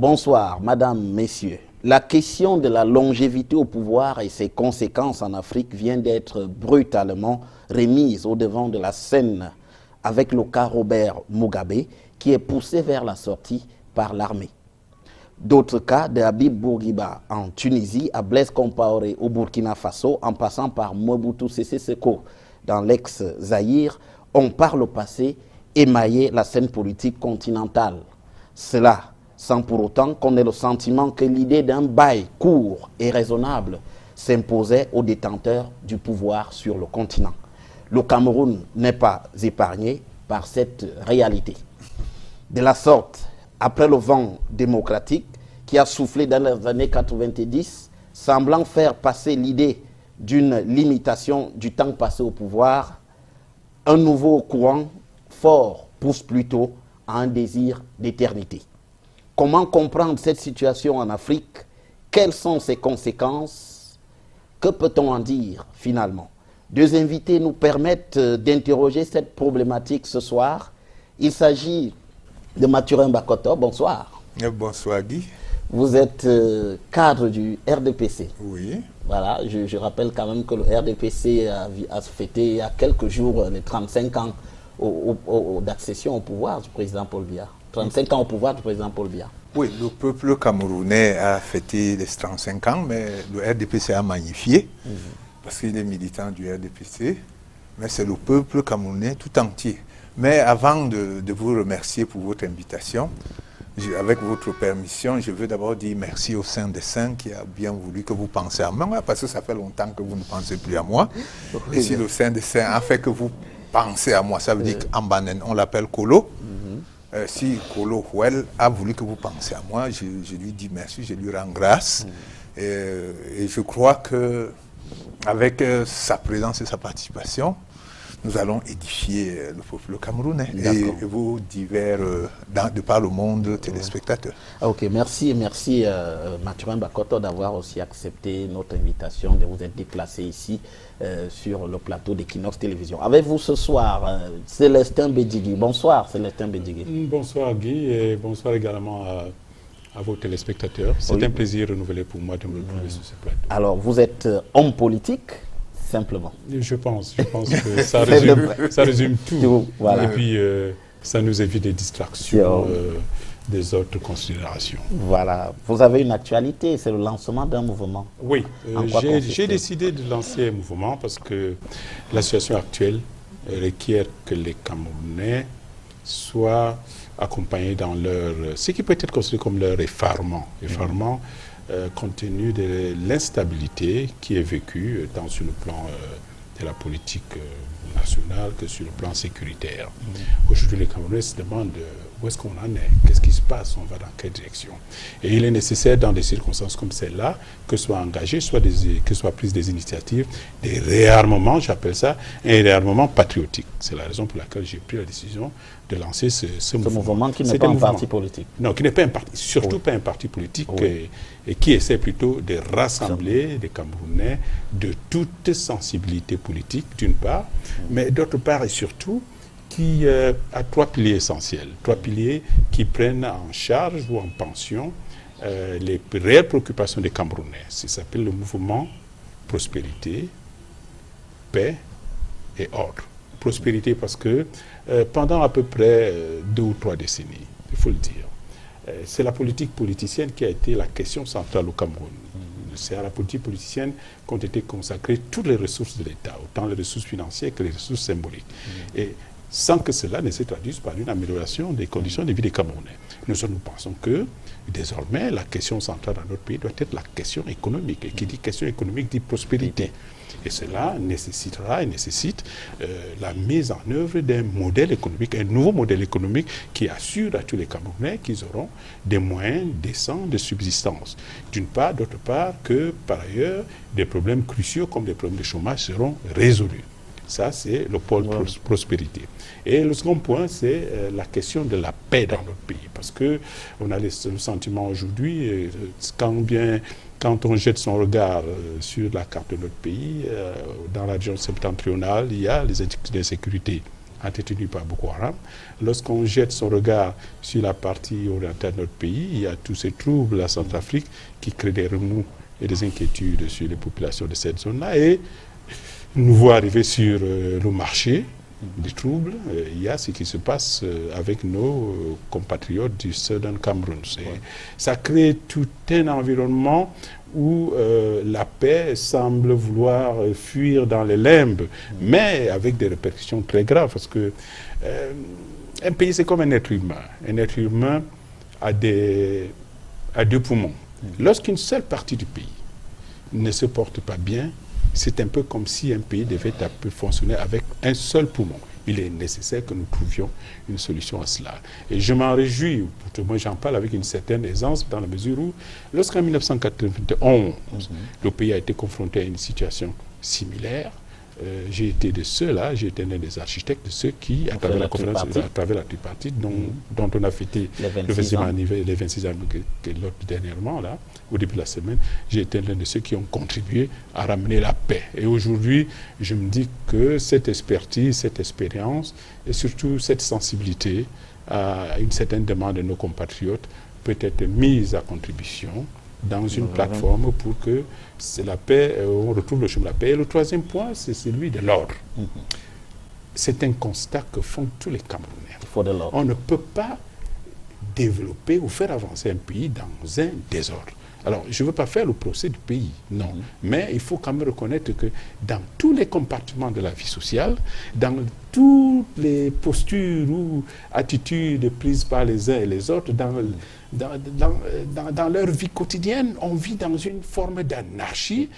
Bonsoir, madame, messieurs. La question de la longévité au pouvoir et ses conséquences en Afrique vient d'être brutalement remise au devant de la scène avec le cas Robert Mugabe qui est poussé vers la sortie par l'armée. D'autres cas de Habib Bourguiba en Tunisie, à Blaise Compaoré au Burkina Faso, en passant par Mobutu Sese Seko dans l'ex-Zaïre, ont par le passé émaillé la scène politique continentale. Cela sans pour autant qu'on ait le sentiment que l'idée d'un bail court et raisonnable s'imposait aux détenteurs du pouvoir sur le continent. Le Cameroun n'est pas épargné par cette réalité. De la sorte, après le vent démocratique qui a soufflé dans les années 90, semblant faire passer l'idée d'une limitation du temps passé au pouvoir, un nouveau courant fort pousse plutôt à un désir d'éternité. Comment comprendre cette situation en Afrique? Quelles sont ses conséquences? Que peut-on en dire finalement? Deux invités nous permettent d'interroger cette problématique ce soir. Il s'agit de Mathurin Bakoto. Bonsoir. Bonsoir Guy. Vous êtes cadre du RDPC. Oui. Voilà, je rappelle quand même que le RDPC a fêté il y a quelques jours les 35 ans d'accession au pouvoir du président Paul Biya. 35 ans au pouvoir du président Paul Biya. Oui, le peuple camerounais a fêté les 35 ans, mais le RDPC a magnifié, parce qu'il est militant du RDPC, mais c'est le peuple camerounais tout entier. Mais avant de vous remercier pour votre invitation, avec votre permission, je veux d'abord dire merci au Saint des Saints qui a bien voulu que vous pensiez à moi, parce que ça fait longtemps que vous ne pensez plus à moi. Et si le Saint des Saints a fait que vous pensez à moi, ça veut dire qu'en Banen, on l'appelle Kolo. Si Kolo Huel a voulu que vous pensiez à moi, je lui dis merci, je lui rends grâce. Et je crois que avec sa présence et sa participation, nous allons édifier le peuple camerounais et vos divers, de par le monde, téléspectateurs. Ok, merci Mathurin Bakoto d'avoir aussi accepté notre invitation, de vous être déplacé ici sur le plateau d'Equinox Télévision. Avec vous ce soir, Célestin Bédigui. Bonsoir Célestin Bédigui. Bonsoir Guy et bonsoir également à vos téléspectateurs. C'est un plaisir renouvelé pour moi de me retrouver sur ce plateau. Alors, vous êtes homme politique simplement. Je pense que ça résume tout. Voilà. Et puis, ça nous évite des distractions, des autres considérations. Voilà. Vous avez une actualité, c'est le lancement d'un mouvement. Oui, j'ai décidé de lancer un mouvement parce que la situation actuelle requiert que les Camerounais soient accompagnés dans ce qui peut être considéré comme leur effarement. Compte tenu de l'instabilité qui est vécue tant sur le plan de la politique nationale que sur le plan sécuritaire. Aujourd'hui, les Camerounais se demandent où est-ce qu'on en est, qu'est-ce qui se passe, on va dans quelle direction. Et il est nécessaire dans des circonstances comme celle-là que soient engagées, que soient prises des initiatives, des réarmements, j'appelle ça, un réarmement patriotique. C'est la raison pour laquelle j'ai pris la décision de lancer ce mouvement. Qui n'est pas un parti politique. Non, qui n'est pas un parti, surtout pas un parti politique, et qui essaie plutôt de rassembler des Camerounais de toute sensibilité politique, d'une part, mais d'autre part et surtout, qui a trois piliers essentiels. Trois piliers qui prennent en charge ou en pension les réelles préoccupations des Camerounais. Ça s'appelle le mouvement prospérité, paix et ordre. Prospérité parce que pendant à peu près 2 ou 3 décennies, il faut le dire, c'est la politique politicienne qui a été la question centrale au Cameroun. C'est à la politique politicienne qu'ont été consacrées toutes les ressources de l'État, autant les ressources financières que les ressources symboliques. Et sans que cela ne se traduise par une amélioration des conditions de vie des Camerounais. Nous pensons que, désormais, la question centrale dans notre pays doit être la question économique. Et qui dit question économique dit prospérité. Et cela nécessite la mise en œuvre d'un modèle économique, un nouveau modèle économique qui assure à tous les Camerounais qu'ils auront des moyens décents de subsistance. D'une part, d'autre part, que par ailleurs, des problèmes cruciaux comme des problèmes de chômage seront résolus. Ça, c'est le pôle prospérité. Et le second point, c'est la question de la paix dans notre pays. Parce qu'on a le sentiment aujourd'hui, quand on jette son regard sur la carte de notre pays, dans la région septentrionale, il y a les insécurités entretenu par Boko Haram. Lorsqu'on jette son regard sur la partie orientale de notre pays, il y a tous ces troubles à Centrafrique qui créent des remous et des inquiétudes sur les populations de cette zone-là. Et nous voit arriver sur le marché des troubles. Il y a ce qui se passe avec nos compatriotes du Southern Cameroun. Ça crée tout un environnement où la paix semble vouloir fuir dans les limbes, mais avec des répercussions très graves, parce que un pays, c'est comme un être humain. Un être humain a deux poumons. Lorsqu'une seule partie du pays ne se porte pas bien, c'est un peu comme si un pays devait fonctionner avec un seul poumon. Il est nécessaire que nous trouvions une solution à cela. Et je m'en réjouis, moi j'en parle avec une certaine aisance, dans la mesure où, lorsqu'en 1991, le pays a été confronté à une situation similaire, j'ai été de ceux-là, j'ai été l'un des architectes de ceux qui, à travers la conférence, à travers la tripartite, dont on a fêté les 26 ans l'autre dernièrement, là, au début de la semaine, j'ai été l'un de ceux qui ont contribué à ramener la paix. Et aujourd'hui, je me dis que cette expertise, cette expérience, et surtout cette sensibilité à une certaine demande de nos compatriotes peut être mise à contribution dans une plateforme pour que c'est la paix, on retrouve le chemin de la paix. Et le troisième point, c'est celui de l'ordre. C'est un constat que font tous les Camerounais. Il faut de l'ordre. On ne peut pas développer ou faire avancer un pays dans un désordre. Alors, je ne veux pas faire le procès du pays, non. Mais il faut quand même reconnaître que dans tous les compartiments de la vie sociale, dans toutes les postures ou attitudes prises par les uns et les autres, dans leur vie quotidienne, on vit dans une forme d'anarchie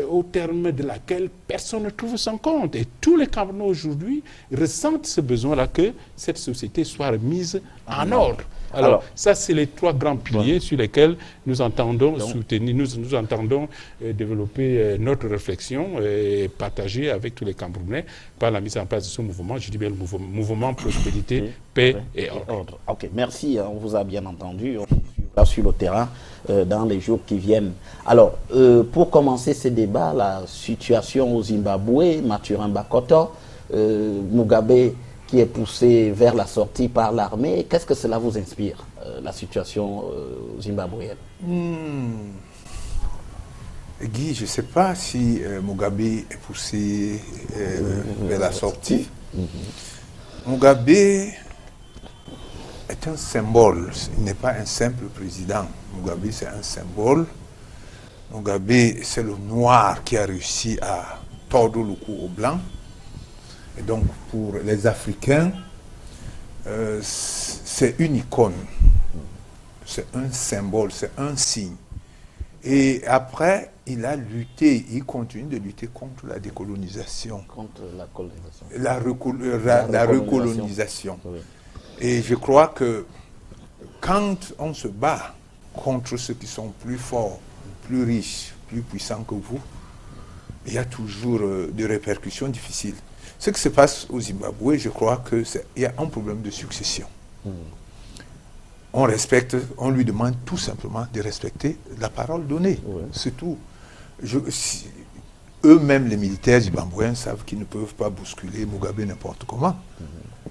au terme de laquelle personne ne trouve son compte. Et tous les Camerounais aujourd'hui ressentent ce besoin-là que cette société soit remise en ordre. Alors, ça, c'est les trois grands piliers sur lesquels nous entendons soutenir, nous entendons développer notre réflexion et partager avec tous les Camerounais par la mise en place de ce mouvement, je dis bien le mouvement prospérité, paix et ordre. Ok, merci, on vous a bien entendu. On suivra sur le terrain dans les jours qui viennent. Alors, pour commencer ce débat, la situation au Zimbabwe, Mathurin Bakoto, Mugabe qui est poussé vers la sortie par l'armée. Qu'est-ce que cela vous inspire, la situation zimbabwéenne? Guy, je ne sais pas si Mugabe est poussé vers la sortie. Mugabe est un symbole, il n'est pas un simple président. Mugabe, c'est un symbole. Mugabe, c'est le noir qui a réussi à tordre le cou au blanc. Et donc, pour les Africains, c'est une icône, c'est un symbole, c'est un signe. Et après, il a lutté, il continue de lutter contre la décolonisation. Contre la colonisation. La recolonisation. Oui. Et je crois que quand on se bat contre ceux qui sont plus forts, plus riches, plus puissants que vous, il y a toujours des répercussions difficiles. Ce qui se passe au Zimbabwe, je crois qu'il y a un problème de succession. On lui demande tout simplement de respecter la parole donnée. C'est tout. Eux-mêmes, les militaires zimbabwéens, savent qu'ils ne peuvent pas bousculer Mugabe n'importe comment.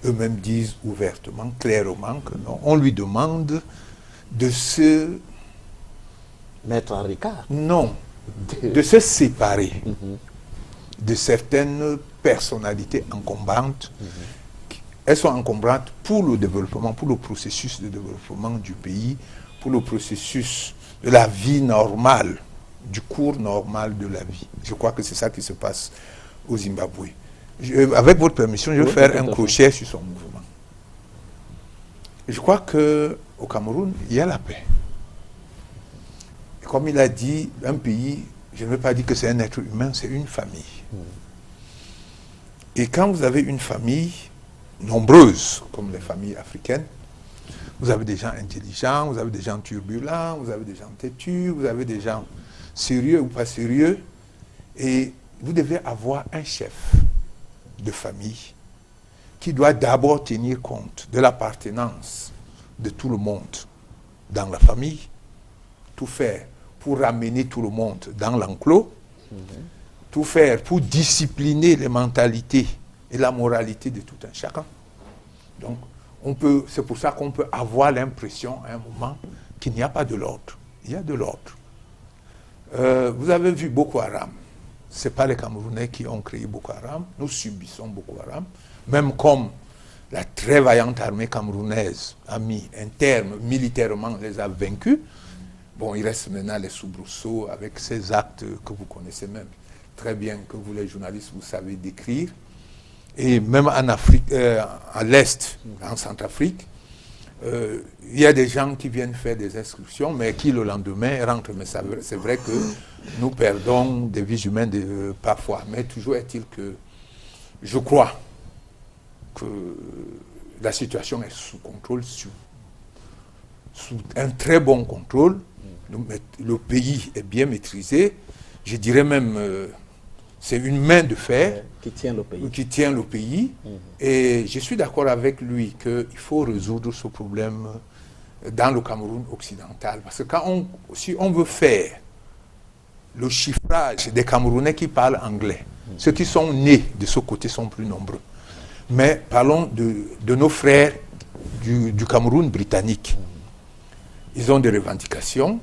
Eux-mêmes disent ouvertement, clairement que non. On lui demande de se... mettre en ricard. Non, de se séparer de certaines personnalités encombrantes. Elles sont encombrantes pour le développement, pour le processus de développement du pays, pour le processus de la vie normale, du cours normal de la vie. Je crois que c'est ça qui se passe au Zimbabwe. Avec votre permission, je vais faire un crochet sur son mouvement. Je crois qu'au Cameroun, il y a la paix. Et comme il a dit, un pays, je ne veux pas dire que c'est un être humain, c'est une famille. Et quand vous avez une famille nombreuse, comme les familles africaines, vous avez des gens intelligents, vous avez des gens turbulents, vous avez des gens têtus, vous avez des gens sérieux ou pas sérieux, et vous devez avoir un chef de famille qui doit d'abord tenir compte de l'appartenance de tout le monde dans la famille, tout faire pour ramener tout le monde dans l'enclos, tout faire pour discipliner les mentalités et la moralité de tout un chacun. Donc, c'est pour ça qu'on peut avoir l'impression à un moment qu'il n'y a pas de l'ordre. Il y a de l'ordre. Vous avez vu Boko Haram. Ce n'est pas les Camerounais qui ont créé Boko Haram. Nous subissons Boko Haram. Même comme la très vaillante armée camerounaise a mis un terme, militairement, les a vaincus. Bon, il reste maintenant les soubresauts avec ces actes que vous connaissez même très bien, que vous les journalistes, vous savez décrire. Et même en Afrique, à l'Est, en Centrafrique, il y a des gens qui viennent faire des excursions, mais qui le lendemain rentrent. Mais c'est vrai que nous perdons des vies humaines parfois. Mais toujours est-il que je crois que la situation est sous contrôle, sous un très bon contrôle. Le pays est bien maîtrisé. Je dirais même, c'est une main de fer qui tient le pays. Et je suis d'accord avec lui qu'il faut résoudre ce problème dans le Cameroun occidental. Parce que si on veut faire le chiffrage des Camerounais qui parlent anglais, ceux qui sont nés de ce côté sont plus nombreux. Mais parlons de nos frères du Cameroun britannique. Ils ont des revendications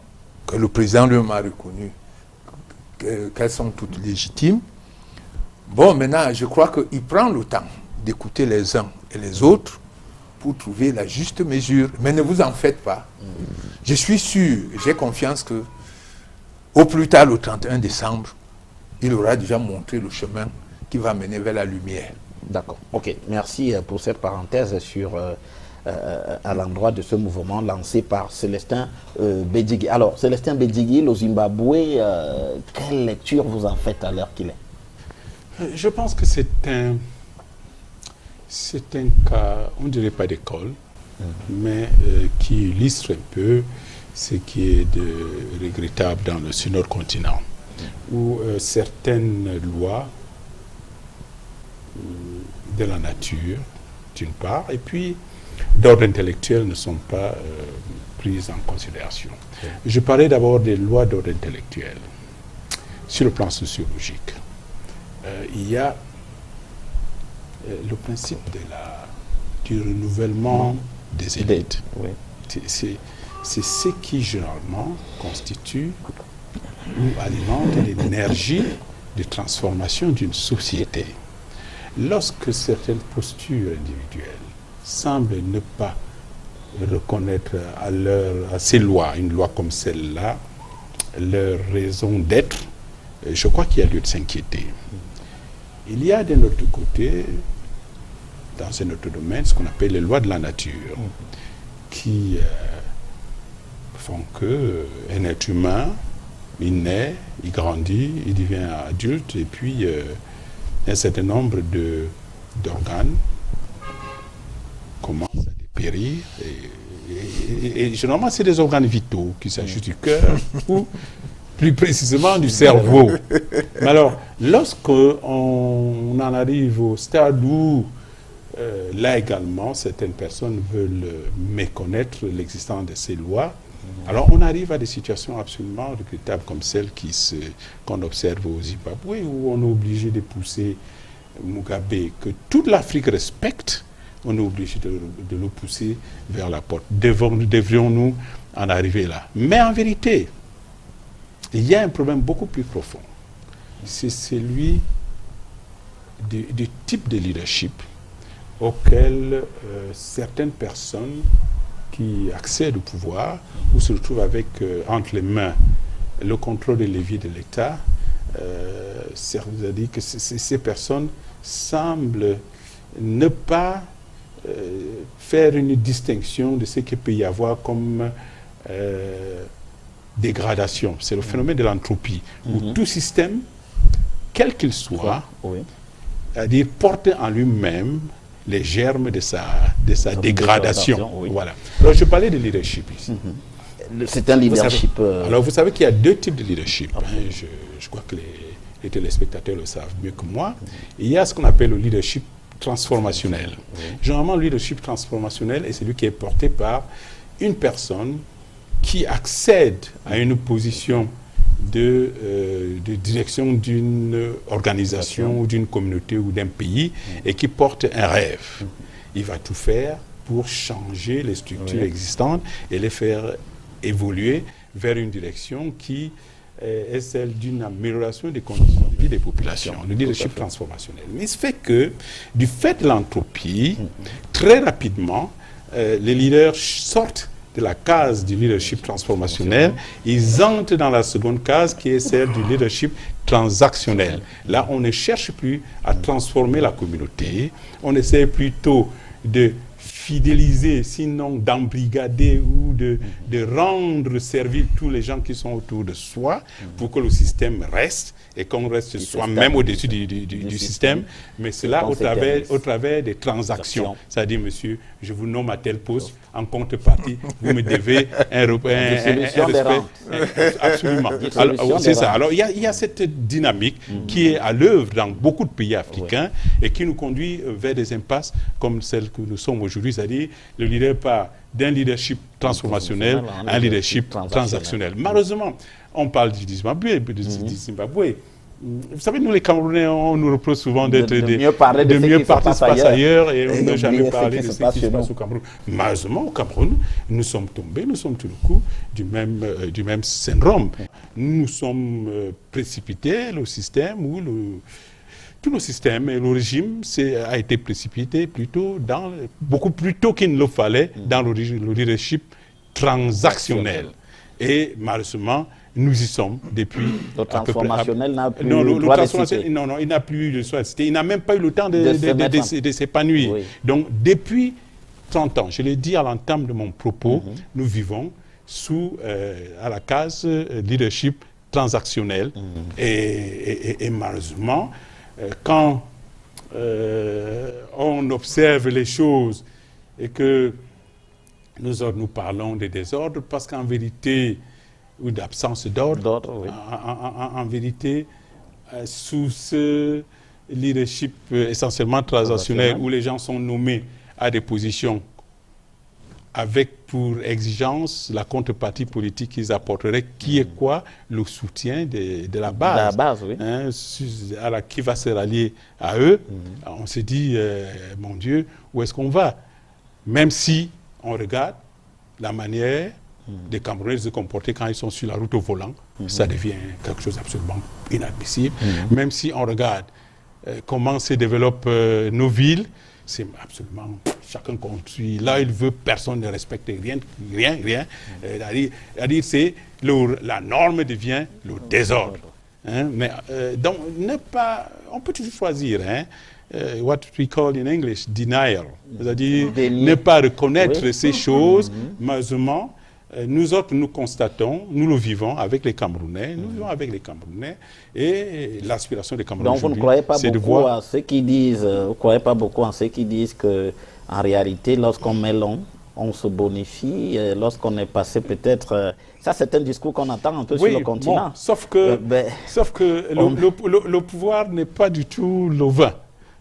que le président lui-même a reconnues, qu'elles sont toutes légitimes. Bon, maintenant, je crois qu'il prend le temps d'écouter les uns et les autres pour trouver la juste mesure. Mais ne vous en faites pas. Je suis sûr, j'ai confiance que au plus tard, le 31 décembre, il aura déjà montré le chemin qui va mener vers la lumière. D'accord. Ok. Merci pour cette parenthèse à l'endroit de ce mouvement lancé par Célestin Bédigui. Alors, Célestin Bédigui, le Zimbabwe, quelle lecture vous en faites à l'heure qu'il est? Je pense que c'est un cas, on ne dirait pas d'école, mais qui illustre un peu ce qui est regrettable sur notre continent, où certaines lois de la nature, d'une part, et puis d'ordre intellectuel ne sont pas prises en considération. Je parlais d'abord des lois d'ordre intellectuel. Sur le plan sociologique, il y a le principe du renouvellement des élites. Oui. C'est ce qui généralement constitue ou alimente l'énergie de transformation d'une société. Lorsque certaines postures individuelles semblent ne pas reconnaître à ces lois, une loi comme celle-là, leur raison d'être, je crois qu'il y a lieu de s'inquiéter. Il y a d'un autre côté, dans un autre domaine, ce qu'on appelle les lois de la nature, qui font qu'un être humain, il naît, il grandit, il devient adulte, et puis un certain nombre d'organes commencent à dépérir. Et généralement, c'est des organes vitaux, qu'il s'agisse du cœur ou plus précisément du cerveau. Mais alors, lorsqu'on en arrive au stade où, là également, certaines personnes veulent méconnaître l'existence de ces lois, alors on arrive à des situations absolument regrettables comme celle qu'on observe au Zimbabwe, où on est obligé de pousser Mugabe, que toute l'Afrique respecte, on est obligé de le pousser vers la porte. Devrions-nous en arriver là? Mais en vérité, il y a un problème beaucoup plus profond. C'est celui du type de leadership auquel certaines personnes qui accèdent au pouvoir ou se retrouvent avec entre les mains le contrôle des leviers de l'État, c'est-à-dire que ces personnes semblent ne pas faire une distinction de ce qu'il peut y avoir comme dégradation. C'est le phénomène de l'entropie, où tout système, quel qu'il soit, c'est-à-dire porte en lui-même les germes de sa dégradation. Oui. Voilà. Alors, je parlais de leadership ici. C'est un leadership... Alors, vous savez qu'il y a deux types de leadership. Je crois que les téléspectateurs le savent mieux que moi. Il y a ce qu'on appelle le leadership transformationnel. Généralement, le leadership transformationnel est celui qui est porté par une personne qui accède à une position de direction d'une organisation ou d'une communauté ou d'un pays et qui porte un rêve. Il va tout faire pour changer les structures existantes et les faire évoluer vers une direction qui est celle d'une amélioration des conditions de vie des populations, le leadership transformationnel. Mais il se fait que, du fait de l'entropie, très rapidement, les leaders sortent de la case du leadership transformationnel, ils entrent dans la seconde case qui est celle du leadership transactionnel. Là, on ne cherche plus à transformer la communauté, on essaie plutôt de fidéliser, sinon d'embrigader ou de rendre servile tous les gens qui sont autour de soi pour que le système reste et qu'on reste soi-même au-dessus du système, mais cela au travers des transactions. C'est-à-dire, monsieur, je vous nomme à tel poste, en contrepartie, vous me devez un respect. Absolument. C'est ça. Alors, il y a cette dynamique qui est à l'œuvre dans beaucoup de pays africains et qui nous conduit vers des impasses comme celle que nous sommes aujourd'hui, c'est-à-dire le leader part d'un leadership transformationnel à un leadership transactionnel. Malheureusement, on parle du Zimbabwe. Vous savez, nous les Camerounais, on nous reproche souvent d'être de mieux parler de ce qui se passe ailleurs et on n'a jamais parlé de ce qui se passe au Cameroun. Malheureusement, au Cameroun, nous sommes tombés, nous sommes tout le coup du même syndrome. Nous sommes précipités, le système ou tout le système et le régime a été précipité beaucoup plus tôt qu'il ne le fallait dans le leadership transactionnel. Et malheureusement, nous y sommes depuis... Le transformationnel n'a plus il n'a plus le droit de citer. Il n'a même pas eu le temps de s'épanouir. Oui. Donc, depuis 30 ans, je l'ai dit à l'entame de mon propos, nous vivons à la case leadership transactionnel. Et malheureusement, quand on observe les choses et que nous parlons des désordres, parce qu'en vérité, ou d'absence d'ordre, en vérité, sous ce leadership essentiellement transactionnel où les gens sont nommés à des positions avec pour exigence la contrepartie politique qu'ils apporteraient, qui est quoi? Le soutien de la base. De la base, oui. Qui va se rallier à eux. On se dit, mon Dieu, où est-ce qu'on va? Même si on regarde la manière des Camerounais de se comporter quand ils sont sur la route au volant, ça devient quelque chose d'absolument inadmissible. Même si on regarde comment se développent nos villes, c'est absolument... Chacun construit là il veut, personne ne respecte rien. C'est la norme devient le désordre. Donc, on peut toujours choisir, what we call in English denial, c'est-à-dire ne pas reconnaître ces choses, malheureusement. Nous autres, nous constatons, nous le vivons avec les Camerounais, et l'aspiration des Camerounais. Donc vous ne croyez pas beaucoup à ceux qui disent, que en réalité, lorsqu'on met long, on se bonifie, lorsqu'on est passé peut-être... ça, c'est un discours qu'on entend un peu sur le continent. Bon, sauf que le pouvoir n'est pas du tout le vin.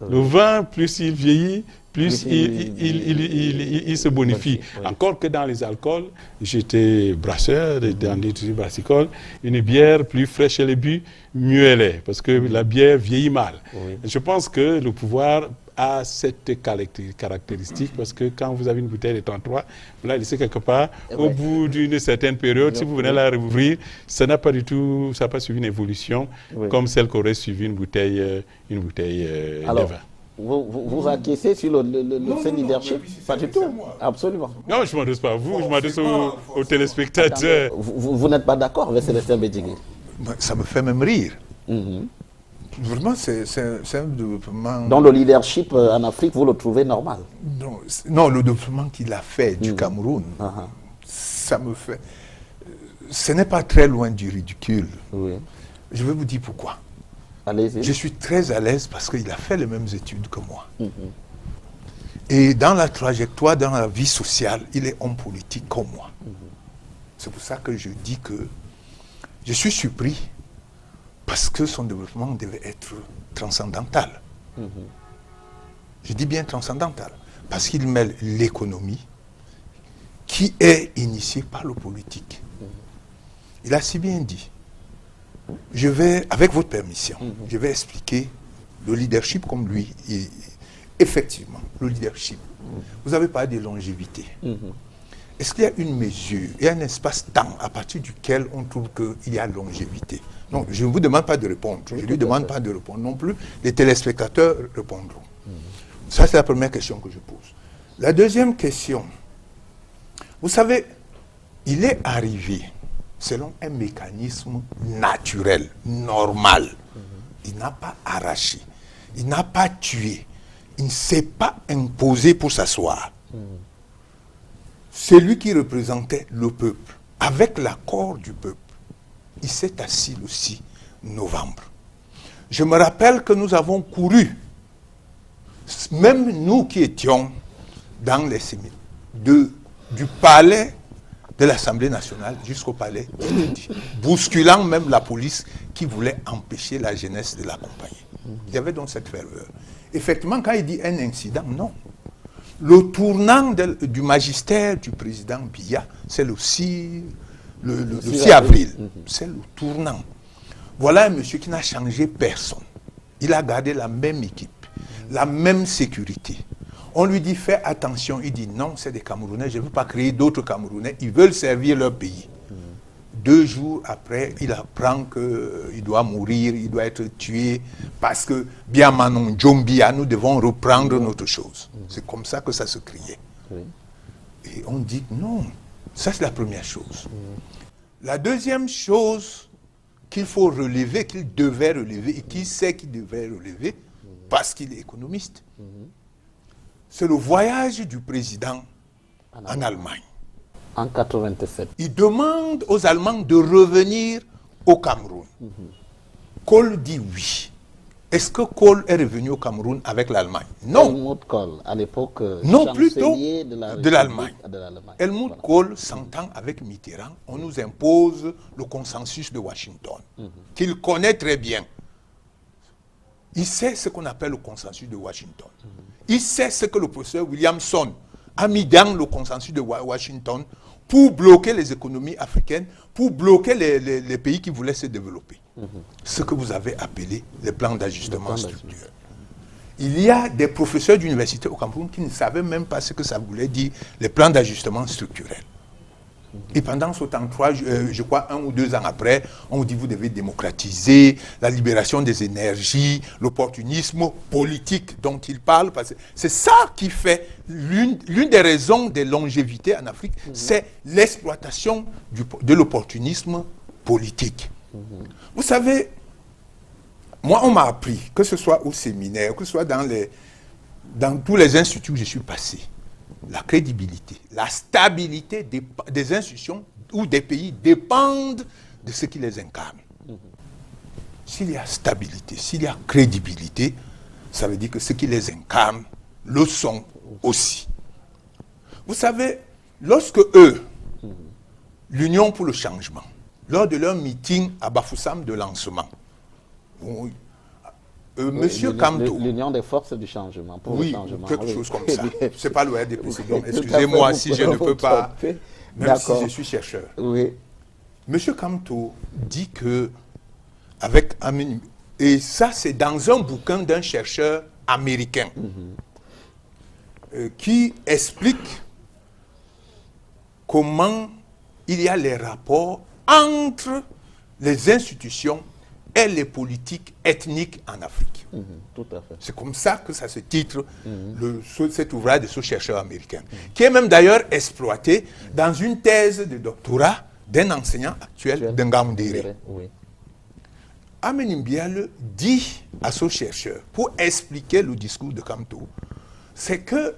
Le vin, plus il vieillit, plus il se bonifie. Encore que dans les alcools, j'étais brasseur, dans l'industrie brassicole, une bière plus fraîche elle est bu, mieux elle est, parce que la bière vieillit mal. Je pense que le pouvoir a cette caractéristique, parce que quand vous avez une bouteille de 33, vous la laissez quelque part, au bout d'une certaine période, si vous venez la rouvrir, ça n'a pas suivi une évolution comme celle qu'aurait suivi une bouteille de vin. Vous acquiescez sur ce leadership? Pas du tout. Absolument. Non, je ne m'adresse pas à vous, je m'adresse aux téléspectateurs. Vous n'êtes pas d'accord avec Célestin Bédigué? Ça me fait même rire. Vraiment, c'est un développement... Dans le leadership en Afrique, vous le trouvez normal? Non, le développement qu'il a fait du Cameroun, ça me fait... Ce n'est pas très loin du ridicule. Je vais vous dire pourquoi. Allez-y. Je suis très à l'aise parce qu'il a fait les mêmes études que moi. Et dans la trajectoire, dans la vie sociale, il est homme politique comme moi. C'est pour ça que je dis que je suis surpris parce que son développement devait être transcendantal. Je dis bien transcendantal, parce qu'il mêle l'économie qui est initiée par le politique. Il a si bien dit je vais, avec votre permission, je vais expliquer le leadership comme lui. Effectivement, le leadership. Vous avez parlé de longévité. Est-ce qu'il y a une mesure, il y a un espace-temps à partir duquel on trouve qu'il y a longévité? Non, je ne vous demande pas de répondre. Je ne lui demande pas de répondre non plus. Les téléspectateurs répondront. Ça, c'est la première question que je pose. La deuxième question, vous savez, il est arrivé selon un mécanisme naturel, normal. Il n'a pas arraché, il n'a pas tué, il ne s'est pas imposé pour s'asseoir. C'est lui qui représentait le peuple. Avec l'accord du peuple, il s'est assis le 6 novembre. Je me rappelle que nous avons couru, même nous qui étions dans les séminaires, du palais de l'Assemblée nationale jusqu'au palais, bousculant même la police qui voulait empêcher la jeunesse de l'accompagner. Il y avait donc cette ferveur. Effectivement, quand il dit un incident, non. Le tournant du magistère du président Biya, c'est le 6 avril. C'est le tournant. Voilà un monsieur qui n'a changé personne. Il a gardé la même équipe, la même sécurité. On lui dit, fais attention. Il dit, non, c'est des Camerounais, je ne veux pas créer d'autres Camerounais. Ils veulent servir leur pays. 2 jours après, il apprend qu'il doit mourir, il doit être tué, parce que, bien Manon Djombia, nous devons reprendre notre chose. C'est comme ça que ça se criait. Et on dit, non, ça c'est la première chose. La deuxième chose qu'il faut relever, qu'il devait relever, et qu'il sait qu'il devait relever, parce qu'il est économiste, c'est le voyage du président en Allemagne. En 87. Il demande aux Allemands de revenir au Cameroun. Kohl dit oui. Est-ce que Kohl est revenu au Cameroun avec l'Allemagne? Non. Helmut Kohl, à l'époque, non, plutôt de l'Allemagne. Helmut Voilà. Kohl s'entend avec Mitterrand. On nous impose le consensus de Washington, qu'il connaît très bien. Il sait ce qu'on appelle le consensus de Washington. Il sait ce que le professeur Williamson a mis dans le consensus de Washington pour bloquer les économies africaines, pour bloquer les pays qui voulaient se développer. Ce que vous avez appelé les plans d'ajustement structurel. Il y a des professeurs d'université au Cameroun qui ne savaient même pas ce que ça voulait dire, les plans d'ajustement structurel. Et pendant ce temps, je crois 1 ou 2 ans après, on dit vous devez démocratiser la libération des énergies, l'opportunisme politique dont il parle. C'est ça qui fait l'une des raisons de longévité en Afrique, c'est l'exploitation de l'opportunisme politique. Vous savez, moi on m'a appris, que ce soit au séminaire, que ce soit dans tous les instituts où je suis passé, la crédibilité, la stabilité des institutions ou des pays dépendent de ce qui les incarne. S'il y a stabilité, s'il y a crédibilité, ça veut dire que ceux qui les incarnent le sont aussi. Vous savez, lorsque eux, l'Union pour le changement, lors de leur meeting à Bafoussam de lancement, Monsieur Kamto. L'Union des forces du changement. Pour le changement. Quelque chose comme ça. Ce n'est pas le RDPC. Donc, excusez-moi si je ne peux pas, même si je suis chercheur. Oui. Monsieur Kamto dit que, avec Amin, et ça c'est dans un bouquin d'un chercheur américain, qui explique comment il y a les rapports entre les institutions et les politiques ethniques en Afrique. Tout à fait. C'est comme ça que ça se titre, cet ouvrage de ce chercheur américain, qui est même d'ailleurs exploité dans une thèse de doctorat d'un enseignant actuel d'Ngamdéré. Oui. Aménie Mbiale dit à ce chercheur, pour expliquer le discours de Kamto, c'est que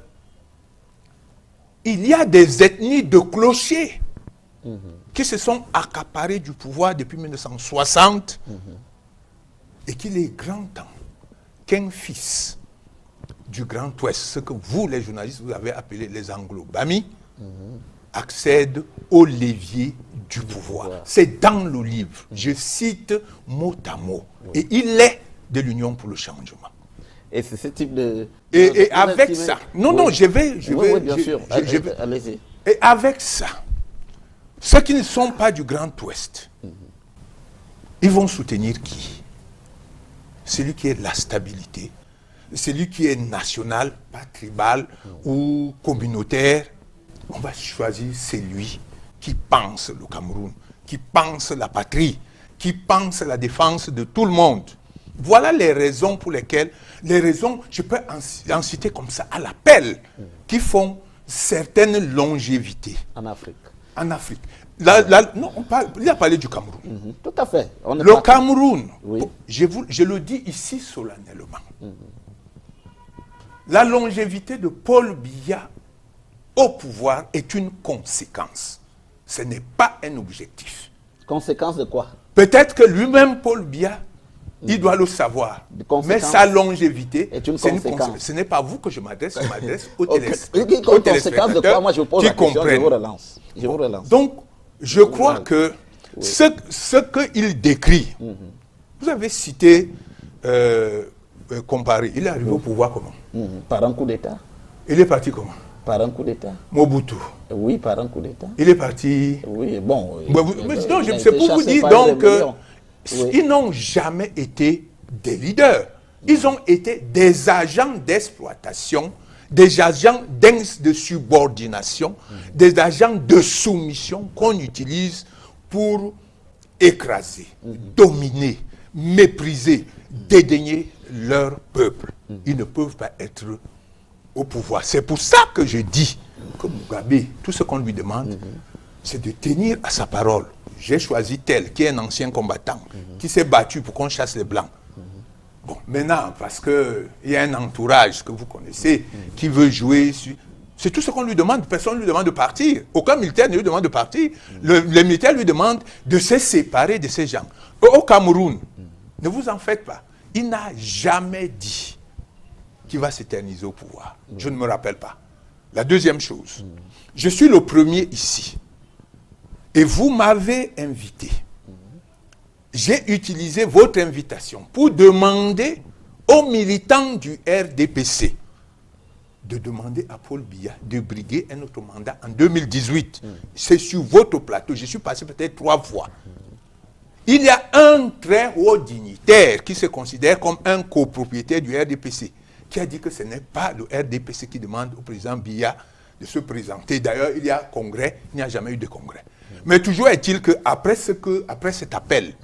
il y a des ethnies de clochers qui se sont accaparées du pouvoir depuis 1960 et qu'il est grand temps qu'un fils du Grand Ouest, ce que vous, les journalistes, vous avez appelé les Anglo-Bami, accède au levier du pouvoir. C'est dans le livre. Je cite mot à mot. Et il est de l'Union pour le changement. Et c'est ce type de... Et avec ça... Non, je vais... Oui, bien sûr. Allez-y. Et avec ça, ceux qui ne sont pas du Grand Ouest, ils vont soutenir qui? Celui qui est la stabilité, celui qui est national, pas tribal ou communautaire. On va choisir celui qui pense le Cameroun, qui pense la patrie, qui pense la défense de tout le monde. Voilà les raisons pour lesquelles, je peux en citer comme ça, à l'appel, qui font certaines longévités. En Afrique. En Afrique. Non, il a parlé du Cameroun. Tout à fait. Le Cameroun, oui. je le dis ici solennellement. La longévité de Paul Biya au pouvoir est une conséquence. Ce n'est pas un objectif. Conséquence de quoi? Peut-être que lui-même, Paul Biya, il doit le savoir. Mais sa longévité est une conséquence. Ce n'est pas à vous que je m'adresse, je m'adresse aux conséquence de quoi? Moi, je vous pose la question, je vous relance. Donc, je crois que ce qu'il décrit, vous avez cité, comparé, il est arrivé au pouvoir comment? Par un coup d'État. Il est parti comment? Par un coup d'État. Mobutu. Oui, par un coup d'État. Il est parti... Oui, bon... c'est pour vous dire donc ils n'ont jamais été des leaders. Ils ont été des agents d'exploitation, des agents de subordination, des agents de soumission qu'on utilise pour écraser, dominer, mépriser, dédaigner leur peuple. Ils ne peuvent pas être au pouvoir. C'est pour ça que je dis que Mugabe, tout ce qu'on lui demande, c'est de tenir à sa parole. J'ai choisi tel qui est un ancien combattant, qui s'est battu pour qu'on chasse les Blancs. Bon, maintenant, parce qu'il y a un entourage que vous connaissez, qui veut jouer sur... C'est tout ce qu'on lui demande. Personne ne lui demande de partir. Aucun militaire ne lui demande de partir. Les militaires lui demandent de se séparer de ces gens. Au Cameroun, ne vous en faites pas. Il n'a jamais dit qu'il va s'éterniser au pouvoir. Je ne me rappelle pas. La deuxième chose, je suis le premier ici. Et vous m'avez invité. J'ai utilisé votre invitation pour demander aux militants du RDPC de demander à Paul Biya de briguer un autre mandat en 2018. C'est sur votre plateau. Je suis passé peut-être 3 fois. Il y a un très haut dignitaire qui se considère comme un copropriétaire du RDPC qui a dit que ce n'est pas le RDPC qui demande au président Biya de se présenter. D'ailleurs, il y a congrès, il n'y a jamais eu de congrès. Mais toujours est-il qu'après cet appel,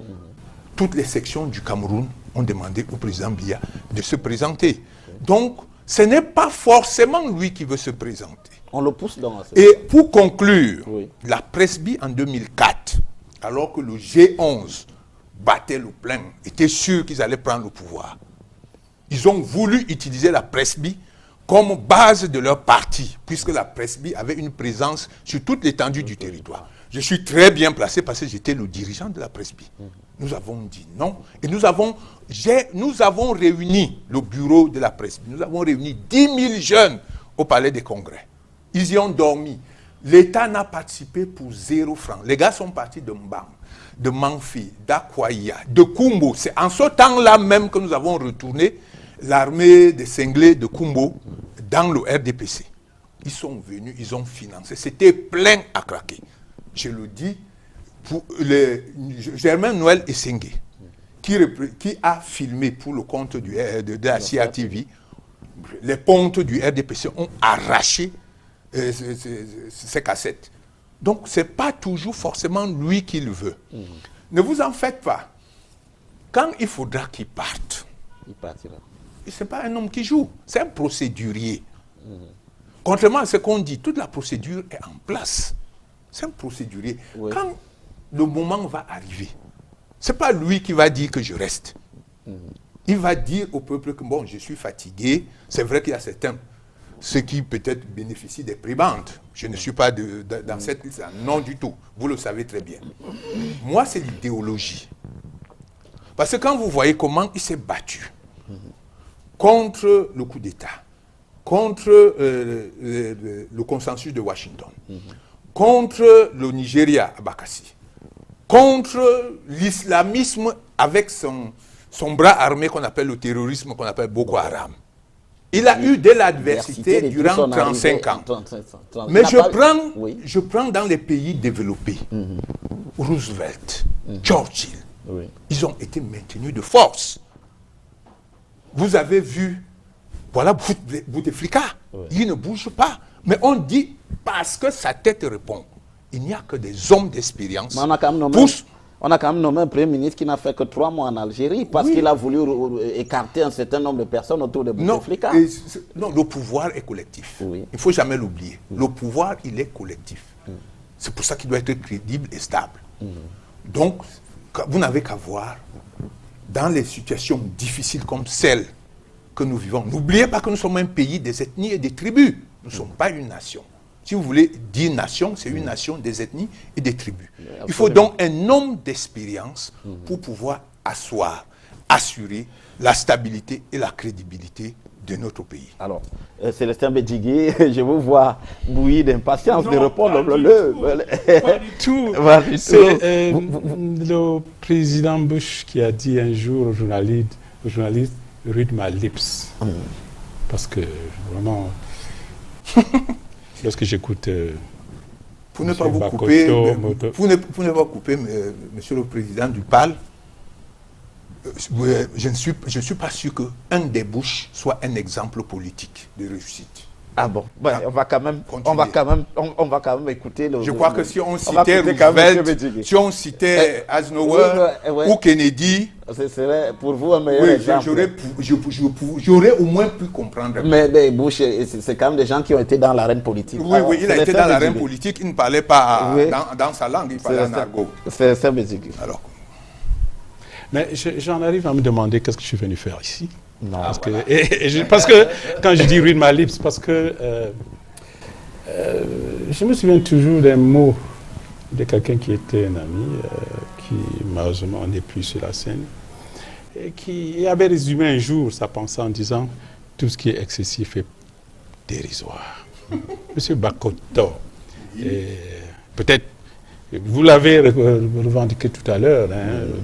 toutes les sections du Cameroun ont demandé au président Biya de se présenter. Donc, ce n'est pas forcément lui qui veut se présenter. On le pousse dans la... Et pour conclure, la Presby en 2004, alors que le G11 battait le plein, était sûr qu'ils allaient prendre le pouvoir, ils ont voulu utiliser la Presby comme base de leur parti, puisque la Presby avait une présence sur toute l'étendue du territoire. Je suis très bien placé parce que j'étais le dirigeant de la Presby. Nous avons dit non. Et nous avons réuni le bureau de la Presby. Nous avons réuni 10 000 jeunes au palais des congrès. Ils y ont dormi. L'État n'a participé pour 0 francs. Les gars sont partis de Mbam, de Manfi, d'Akwaya, de Kumbo. C'est en ce temps-là même que nous avons retourné l'armée des cinglés de Kumbo dans le RDPC. Ils sont venus, ils ont financé. C'était plein à craquer. Je le dis pour Germain Noël Essengue, qui a filmé pour le compte de la CRTV. Les pontes du RDPC ont arraché ces cassettes. Donc, ce n'est pas toujours forcément lui qui le veut. Ne vous en faites pas. Quand il faudra qu'il parte, il partira. Ce n'est pas un homme qui joue, c'est un procédurier. Contrairement à ce qu'on dit, toute la procédure est en place. C'est un procédurier. Oui. Quand le moment va arriver, ce n'est pas lui qui va dire que je reste. Il va dire au peuple que bon, je suis fatigué. C'est vrai qu'il y a certains, ceux qui peut-être bénéficient des prébendes. Je ne suis pas dans cette liste. Non du tout. Vous le savez très bien. Moi, c'est l'idéologie. Parce que quand vous voyez comment il s'est battu contre le coup d'État, contre le consensus de Washington, contre le Nigeria à Bakassi, contre l'islamisme avec son bras armé qu'on appelle le terrorisme, qu'on appelle Boko Haram. Il a eu de l'adversité durant 35 ans. Mais je prends dans les pays développés, Roosevelt, Churchill, Oui. Ils ont été maintenus de force. Vous avez vu, voilà Bouteflika, il ne bouge pas. Mais on dit, parce que sa tête répond, il n'y a que des hommes d'expérience. On a quand même nommé un Premier ministre qui n'a fait que 3 mois en Algérie parce qu'il a voulu écarter un certain nombre de personnes autour de Bouteflika. Non, le pouvoir est collectif. Oui. Il ne faut jamais l'oublier. Le pouvoir, il est collectif. C'est pour ça qu'il doit être crédible et stable. Donc, vous n'avez qu'à voir, dans les situations difficiles comme celles que nous vivons, n'oubliez pas que nous sommes un pays des ethnies et des tribus. Nous ne sommes pas une nation. Si vous voulez dire nation, c'est une nation des ethnies et des tribus. Il faut donc un homme d'expérience pour pouvoir assurer la stabilité et la crédibilité de notre pays. Alors, Célestin Bédjigui, je vous vois bouillir d'impatience de répondre. Pas du tout. C'est le président Bush qui a dit un jour au journaliste read my lips. Parce que vraiment, lorsque j'écoute... Pour ne pas vous couper, monsieur le président du PAL, je ne suis pas sûr qu'un des Bush soit un exemple politique de réussite. Ah bon, on va quand même écouter le... Je crois que si on citait Roosevelt, si on citait Eisenhower ou Kennedy... Ce serait pour vous un meilleur exemple. J'aurais au moins pu comprendre. Mais Bush, c'est quand même des gens qui ont été dans l'arène politique. Oui, il a été dans l'arène politique, il ne parlait pas dans sa langue, il parlait en argot. C'est ça, Bédjigui. Alors. Mais j'en arrive à me demander qu'est-ce que je suis venu faire ici. Non, parce que quand je dis read my lips, parce que je me souviens toujours d'un mot de quelqu'un qui était un ami, qui malheureusement n'est plus sur la scène, et qui avait résumé un jour sa pensée en disant tout ce qui est excessif est dérisoire. Monsieur Bakoto, peut-être vous l'avez revendiqué tout à l'heure,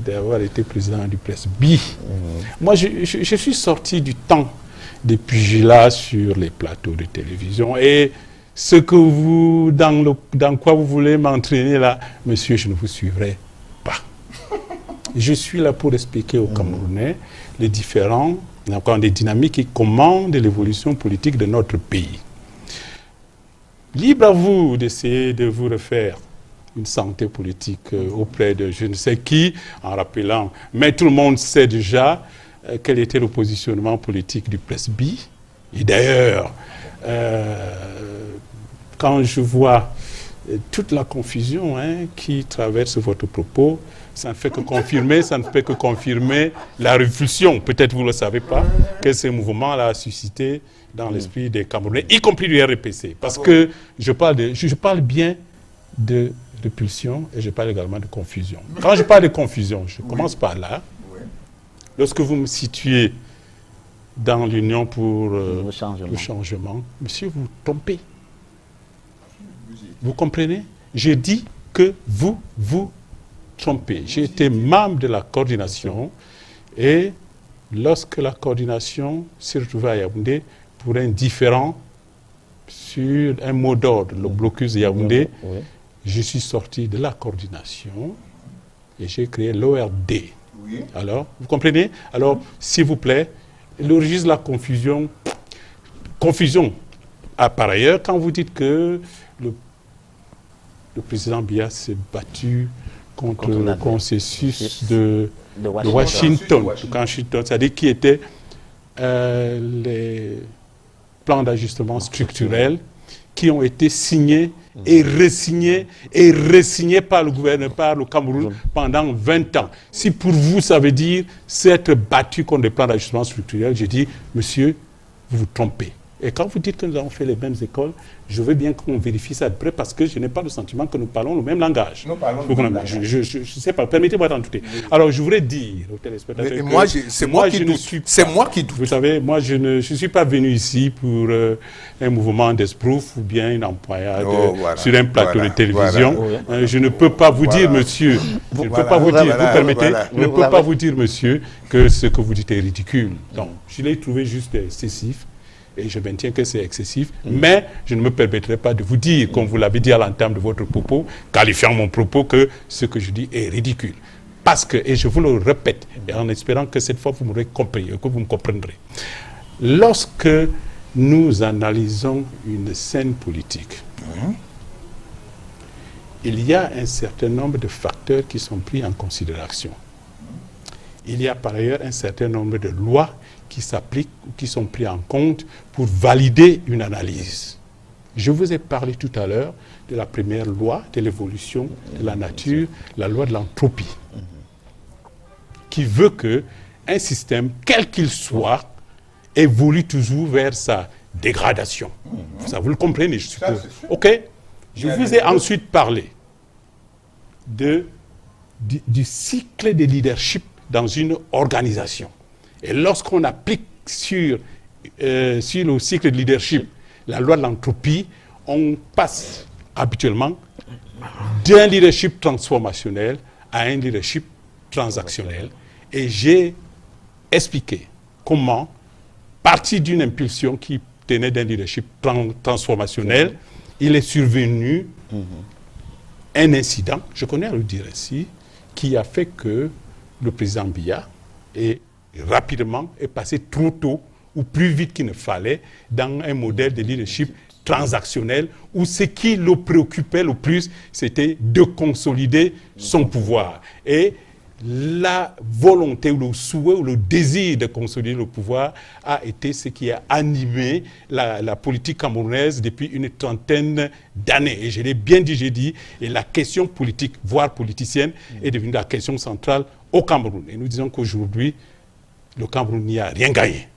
d'avoir été président du Presse B. Moi, je suis sorti du temps des pugilats sur les plateaux de télévision. Et ce que vous, dans quoi vous voulez m'entraîner là, monsieur, je ne vous suivrai pas. Je suis là pour expliquer aux Camerounais les différents, encore des dynamiques qui commandent l'évolution politique de notre pays. Libre à vous d'essayer de vous refaire une santé politique auprès de je ne sais qui, en rappelant, mais tout le monde sait déjà quel était le positionnement politique du Presse B. Et d'ailleurs, quand je vois toute la confusion qui traverse votre propos, ça ne fait que confirmer, la révulsion, peut-être vous ne le savez pas, que ce mouvement-là a suscité dans l'esprit des Camerounais, y compris du RPC. Parce que je parle bien de pulsion et je parle également de confusion. Quand je parle de confusion, je commence par là. Lorsque vous me situez dans l'Union pour le changement, monsieur, vous trompez. Vous comprenez? Je dis que vous trompez. J'ai été membre de la coordination et lorsque la coordination s'est retrouvée à Yaoundé pour un différend sur un mot d'ordre, le blocus de Yaoundé, je suis sorti de la coordination et j'ai créé l'ORD. Oui. Alors, vous comprenez? Alors, s'il vous plaît, le registre de la confusion. Par ailleurs, quand vous dites que le président Biya s'est battu contre le consensus de Washington, c'est-à-dire qui était les plans d'ajustement structurel qui ont été signés et re-signés par le gouvernement, par le Cameroun pendant 20 ans. Si pour vous, ça veut dire s'être battu contre les plans d'ajustement structurel, je dis, monsieur, vous vous trompez. Et quand vous dites que nous avons fait les mêmes écoles, je veux bien qu'on vérifie ça de près parce que je n'ai pas le sentiment que nous parlons le même langage. Nous parlons le même langage. Je ne sais pas, permettez-moi d'en douter. Alors, je voudrais dire aux téléspectateurs c'est moi qui doute. Vous savez, moi, je ne suis pas venu ici pour un mouvement d'esbrouf ou bien une employade sur un plateau de télévision. Je ne peux pas vous dire, monsieur, je ne peux pas vous dire, vous permettez, je ne peux pas vous dire, monsieur, que ce que vous dites est ridicule. Donc, je l'ai trouvé juste excessif. Et je maintiens que c'est excessif, mais je ne me permettrai pas de vous dire, comme vous l'avez dit à l'entame de votre propos, qualifiant mon propos, que ce que je dis est ridicule. Parce que, et je vous le répète, et en espérant que cette fois vous m'aurez compris, que vous me comprendrez, lorsque nous analysons une scène politique, il y a un certain nombre de facteurs qui sont pris en considération. Il y a par ailleurs un certain nombre de lois qui s'appliquent ou qui sont prises en compte pour valider une analyse. Je vous ai parlé tout à l'heure de la première loi de l'évolution de la nature, la loi de l'entropie, qui veut qu'un système, quel qu'il soit, évolue toujours vers sa dégradation. Ça, vous le comprenez, je suppose. OK. Je vous ai ensuite parlé du cycle de leadership dans une organisation. Et lorsqu'on applique sur le cycle de leadership la loi de l'entropie, on passe habituellement d'un leadership transformationnel à un leadership transactionnel. Et j'ai expliqué comment, parti d'une impulsion qui tenait d'un leadership transformationnel, il est survenu un incident, je connais à le dire ainsi, qui a fait que le président Biya est passé trop tôt ou plus vite qu'il ne fallait dans un modèle de leadership transactionnel où ce qui le préoccupait le plus, c'était de consolider son pouvoir. Et la volonté ou le souhait ou le désir de consolider le pouvoir a été ce qui a animé la politique camerounaise depuis une trentaine d'années. Et je l'ai bien dit, j'ai dit, et la question politique, voire politicienne, est devenue la question centrale au Cameroun. Et nous disons qu'aujourd'hui, le Cameroun n'y a rien gagné.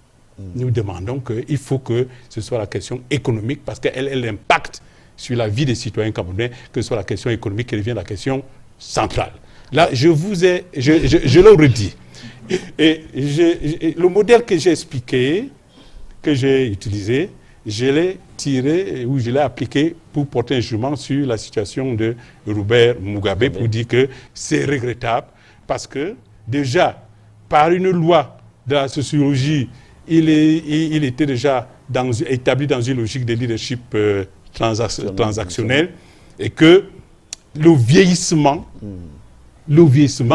Nous demandons qu'il faut que ce soit la question économique, parce qu'elle impacte sur la vie des citoyens camerounais, que ce soit la question économique qui devient la question centrale. Là, je le redis. Et le modèle que j'ai expliqué, que j'ai utilisé, je l'ai tiré ou je l'ai appliqué pour porter un jugement sur la situation de Robert Mugabe, pour dire que c'est regrettable, parce que déjà, par une loi de la sociologie, il était déjà établi dans une logique de leadership transactionnel, et que le vieillissement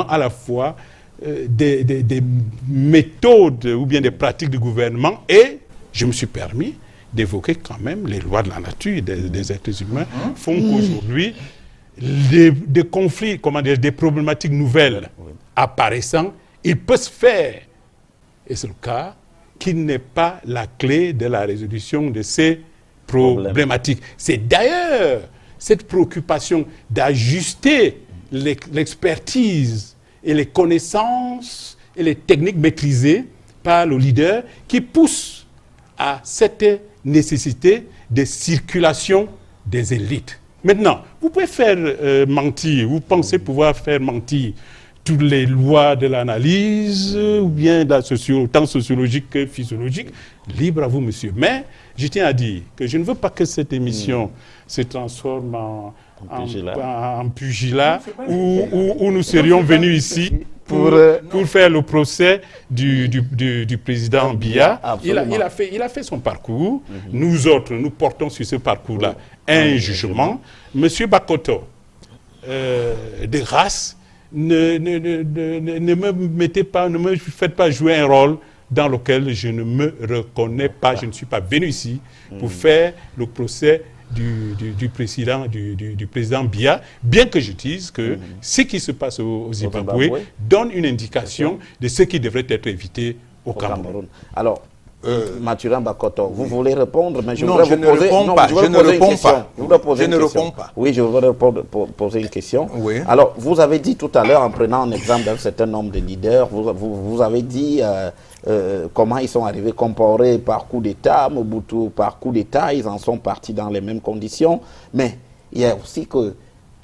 à la fois des méthodes ou bien des pratiques du gouvernement, et je me suis permis d'évoquer quand même les lois de la nature et des êtres humains font qu'aujourd'hui, des conflits, des problématiques nouvelles apparaissant, il peut se faire, et c'est le cas, qu'il n'est pas la clé de la résolution de ces problématiques. C'est d'ailleurs cette préoccupation d'ajuster l'expertise et les connaissances et les techniques maîtrisées par le leader qui pousse à cette nécessité de circulation des élites. Maintenant, vous pouvez faire mentir, vous pensez pouvoir faire mentir toutes les lois de l'analyse, ou bien tant sociologique que physiologique, libre à vous, monsieur. Mais je tiens à dire que je ne veux pas que cette émission se transforme en pugilat où nous serions venus ici pour faire le procès du président Biya. Il a fait son parcours. Nous autres, nous portons sur ce parcours-là un jugement. Monsieur Bakoto, de grâce, ne me faites pas jouer un rôle dans lequel je ne me reconnais pas. Je ne suis pas venu ici pour faire le procès du président Biya, bien que je dise que ce qui se passe au Zimbabwe donne une indication de ce qui devrait être évité au Cameroun. Alors, Mathurin Bakoto, vous voulez répondre, mais je ne réponds pas. Oui, je voudrais poser une question. Oui. Alors, vous avez dit tout à l'heure, en prenant un exemple d'un certain nombre de leaders, vous avez dit comment ils sont arrivés, comparé par coup d'État, Mobutu par coup d'État, ils en sont partis dans les mêmes conditions. Mais il y a aussi que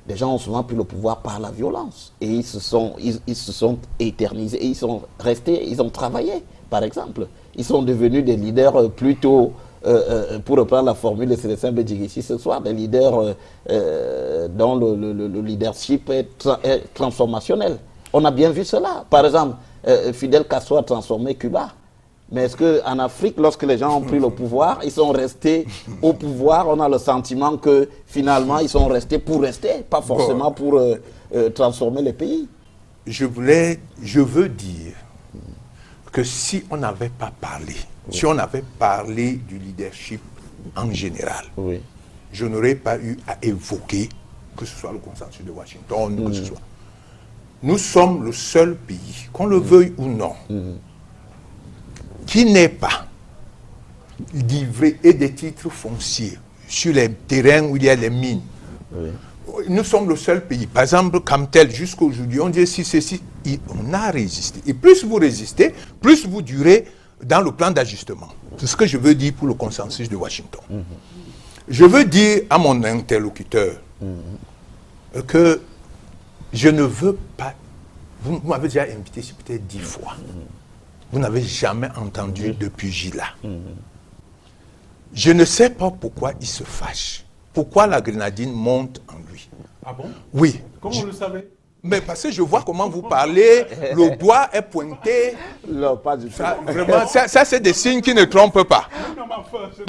les gens ont souvent pris le pouvoir par la violence. Et ils se sont éternisés, et ils sont restés, ils ont travaillé, par exemple. Ils sont devenus des leaders plutôt, pour reprendre la formule de Célestin Bédjigui ce soir, des leaders dont le leadership est transformationnel. On a bien vu cela. Par exemple, Fidel Castro a transformé Cuba. Mais est-ce qu'en Afrique, lorsque les gens ont pris le pouvoir, ils sont restés au pouvoir, on a le sentiment que finalement, ils sont restés pour rester, pas forcément pour transformer les pays. je veux dire que si on n'avait pas parlé, si on avait parlé du leadership en général, je n'aurais pas eu à évoquer que ce soit le consensus de Washington, que ce soit. Nous sommes le seul pays, qu'on le veuille ou non, qui n'ait pas livré et des titres fonciers sur les terrains où il y a les mines. Nous sommes le seul pays. Par exemple, comme tel, jusqu'à aujourd'hui, on dit si, on a résisté. Et plus vous résistez, plus vous durez dans le plan d'ajustement. C'est ce que je veux dire pour le consensus de Washington. Je veux dire à mon interlocuteur que je ne veux pas... Vous m'avez déjà invité peut-être 10 fois. Vous n'avez jamais entendu de pugilat. Je ne sais pas pourquoi il se fâche. Pourquoi la grenadine monte en lui. Ah bon? Oui. Comment vous le savez? Mais parce que je vois comment vous parlez, le doigt est pointé. Non, pas du tout. Vraiment, ça c'est des signes qui ne trompent pas.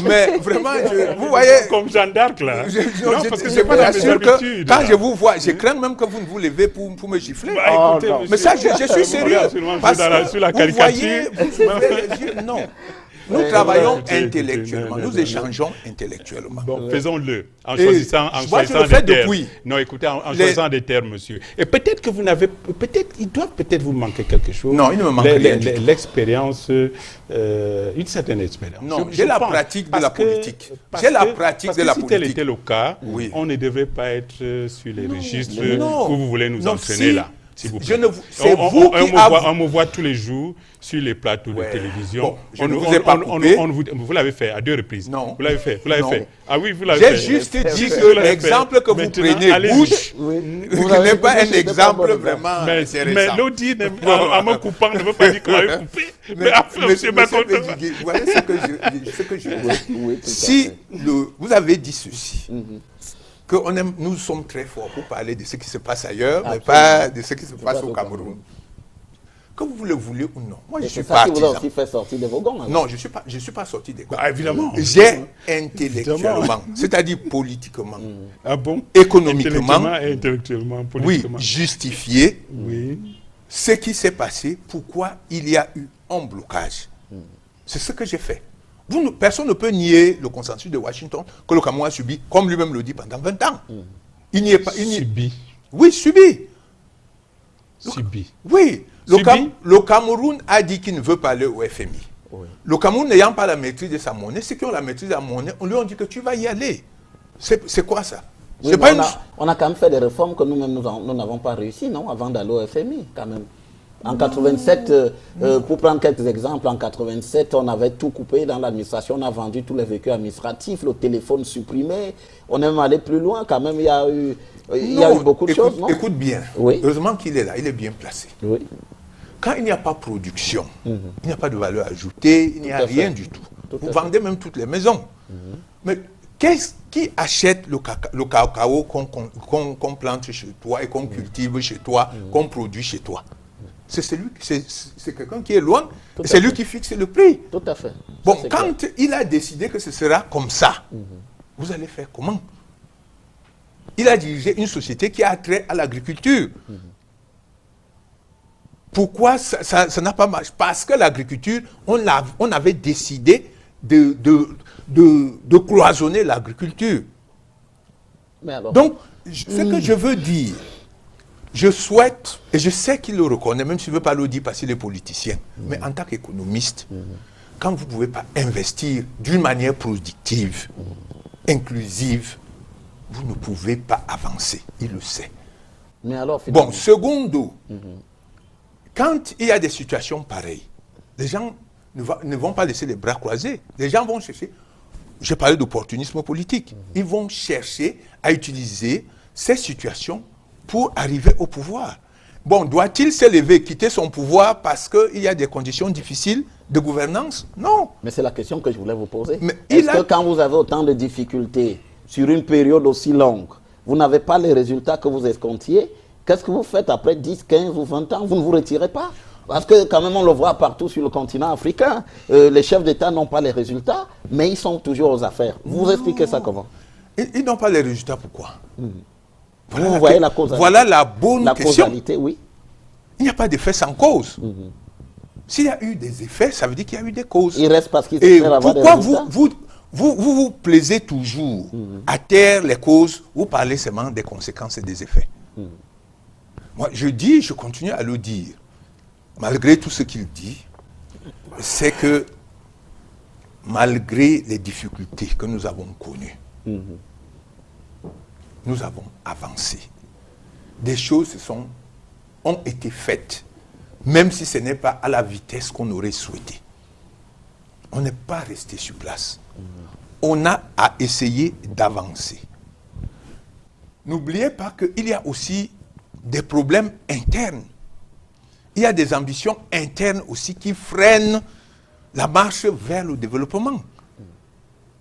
Mais vraiment, vous voyez... Comme Jeanne d'Arc, là. Parce que je vous assure que quand je vous vois, je crains même que vous ne vous levez pour me gifler. Bah, écoutez, mais ça, je suis sérieux. Parce que sur la caricature. Non. Nous travaillons intellectuellement, nous échangeons intellectuellement. Bon, faisons-le, en choisissant des termes. Non, écoutez, en choisissant des termes, monsieur. Et peut-être que vous n'avez... il doit peut-être vous manquer quelque chose. Non, il ne me manque rien. L'expérience, une certaine expérience. Non, j'ai la pratique de la politique. J'ai la pratique de la politique. Si tel était le cas, on ne devrait pas être sur les registres où vous voulez nous entraîner là. C'est vous on me voit tous les jours sur les plateaux de télévision. Bon, je ne vous ai pas coupé. Vous l'avez fait à 2 reprises. Non. Vous l'avez fait. Ah oui, vous l'avez fait. J'ai juste dit que l'exemple que vous prenez, Bush, n'est pas un exemple vraiment intéressant. Mais l'Audi, en me coupant, ne veut pas dire qu'on va coupé. Mais après, monsieur Bakonte. Voilà ce que je dis. Si vous avez dit ceci, que nous sommes très forts pour parler de ce qui se passe ailleurs, mais pas de ce qui se passe au Cameroun. Que vous le voulez ou non. Moi, je suis partisan. C'est ça qui vous a aussi fait sortir des wagons. Hein. Non, je ne suis pas sorti des wagons. Ah, évidemment. J'ai intellectuellement, c'est-à-dire politiquement, bon? Économiquement, et intellectuellement, politiquement. Oui, justifié ce qui s'est passé, pourquoi il y a eu un blocage. C'est ce que j'ai fait. Personne ne peut nier le consensus de Washington que le Cameroun a subi, comme lui-même le dit, pendant 20 ans. Il n'y est pas... Subi. Oui, subi. Subi. Oui. Le Cameroun a dit qu'il ne veut pas aller au FMI. Oui. Le Cameroun n'ayant pas la maîtrise de sa monnaie, ceux qui ont la maîtrise de la monnaie, on lui a dit que tu vas y aller. C'est quoi ça? Oui, on a quand même fait des réformes que nous-mêmes, nous n'avons pas réussi, non? Avant d'aller au FMI, quand même. En 87, pour prendre quelques exemples, en 87, on avait tout coupé dans l'administration, on a vendu tous les véhicules administratifs, le téléphone supprimé, on est même allé plus loin, quand même, il y a eu beaucoup de choses, non? Écoute bien, heureusement qu'il est là, il est bien placé. Oui. Quand il n'y a pas production, il n'y a pas de valeur ajoutée, il n'y a rien du tout. Vous vendez même toutes les maisons. Mais qui achète le cacao qu'on plante chez toi et qu'on cultive chez toi, qu'on produit chez toi? C'est quelqu'un qui est loin, c'est lui qui fixe le prix. Tout à fait. Bon, quand il a décidé que ce sera comme ça, vous allez faire comment? Il a dirigé une société qui a trait à l'agriculture. Pourquoi ça n'a pas marché? Parce que l'agriculture, on avait décidé de cloisonner l'agriculture. Donc, ce que je veux dire, je souhaite, et je sais qu'il le reconnaît, même s'il ne veut pas le dire parce qu'il est politicien, mais en tant qu'économiste, quand vous ne pouvez pas investir d'une manière productive, inclusive, vous ne pouvez pas avancer. Il le sait. Mais alors, bon, secondo, quand il y a des situations pareilles, les gens ne vont pas laisser les bras croisés. Les gens vont chercher, j'ai parlé d'opportunisme politique, ils vont chercher à utiliser ces situations pour arriver au pouvoir. Bon, doit-il s'élever, quitter son pouvoir parce qu'il y a des conditions difficiles de gouvernance? Non. Mais c'est la question que je voulais vous poser. Est-ce que quand vous avez autant de difficultés sur une période aussi longue, vous n'avez pas les résultats que vous escomptiez? Qu'est-ce que vous faites après 10, 15 ou 20 ans? Vous ne vous retirez pas? Parce que quand même on le voit partout sur le continent africain. Les chefs d'État n'ont pas les résultats, mais ils sont toujours aux affaires. Vous expliquez ça comment? Ils n'ont pas les résultats, pourquoi? Voilà vous voyez la causalité. Voilà la bonne question. Causalité, oui. Il n'y a pas d'effet sans cause. S'il y a eu des effets, ça veut dire qu'il y a eu des causes. Il reste parce qu'il Et espère avoir des pourquoi résultats. vous plaisez toujours à taire les causes, vous parlez seulement des conséquences et des effets. Moi, je continue à le dire, malgré tout ce qu'il dit, c'est que malgré les difficultés que nous avons connues, nous avons avancé. Des choses ont été faites, même si ce n'est pas à la vitesse qu'on aurait souhaité. On n'est pas resté sur place. On a à essayer d'avancer. N'oubliez pas qu'il y a aussi des problèmes internes. Il y a des ambitions internes aussi qui freinent la marche vers le développement.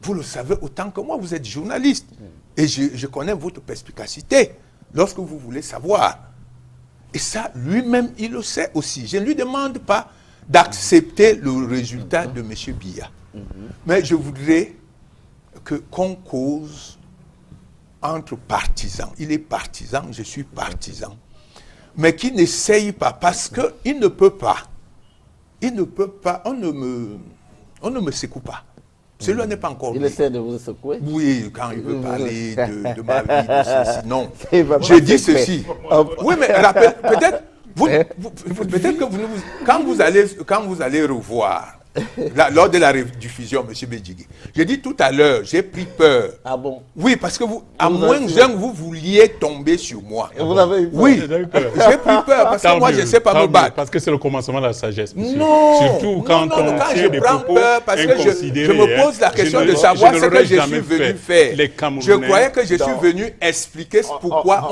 Vous le savez autant que moi, vous êtes journaliste. Et je connais votre perspicacité lorsque vous voulez savoir. Et ça, lui-même, il le sait aussi. Je ne lui demande pas d'accepter le résultat de M. Biya. Mais je voudrais qu'on cause entre partisans. Il est partisan, je suis partisan. Mais qui n'essaye pas, parce qu'il ne peut pas. Il ne peut pas, on ne me secoue pas. Celui-là n'est pas encore Il essaie de vous secouer. Oui, quand il veut parler de ma vie, de ceci. Non, je dis ceci. Oui, mais peut-être que quand vous allez revoir, lors de la diffusion, M. Bédjigui, j'ai dit tout à l'heure, j'ai pris peur. Ah bon? Oui, parce que à moins que vous vouliez tomber sur moi. Et vous avez eu peur? Oui, j'ai pris peur parce que moi, je ne sais pas me battre. Parce que c'est le commencement de la sagesse, monsieur. Non, surtout quand on quand tient je des prends propos peur, parce que je me pose la question de savoir ce que je suis venu faire. Je croyais que je suis venu expliquer pourquoi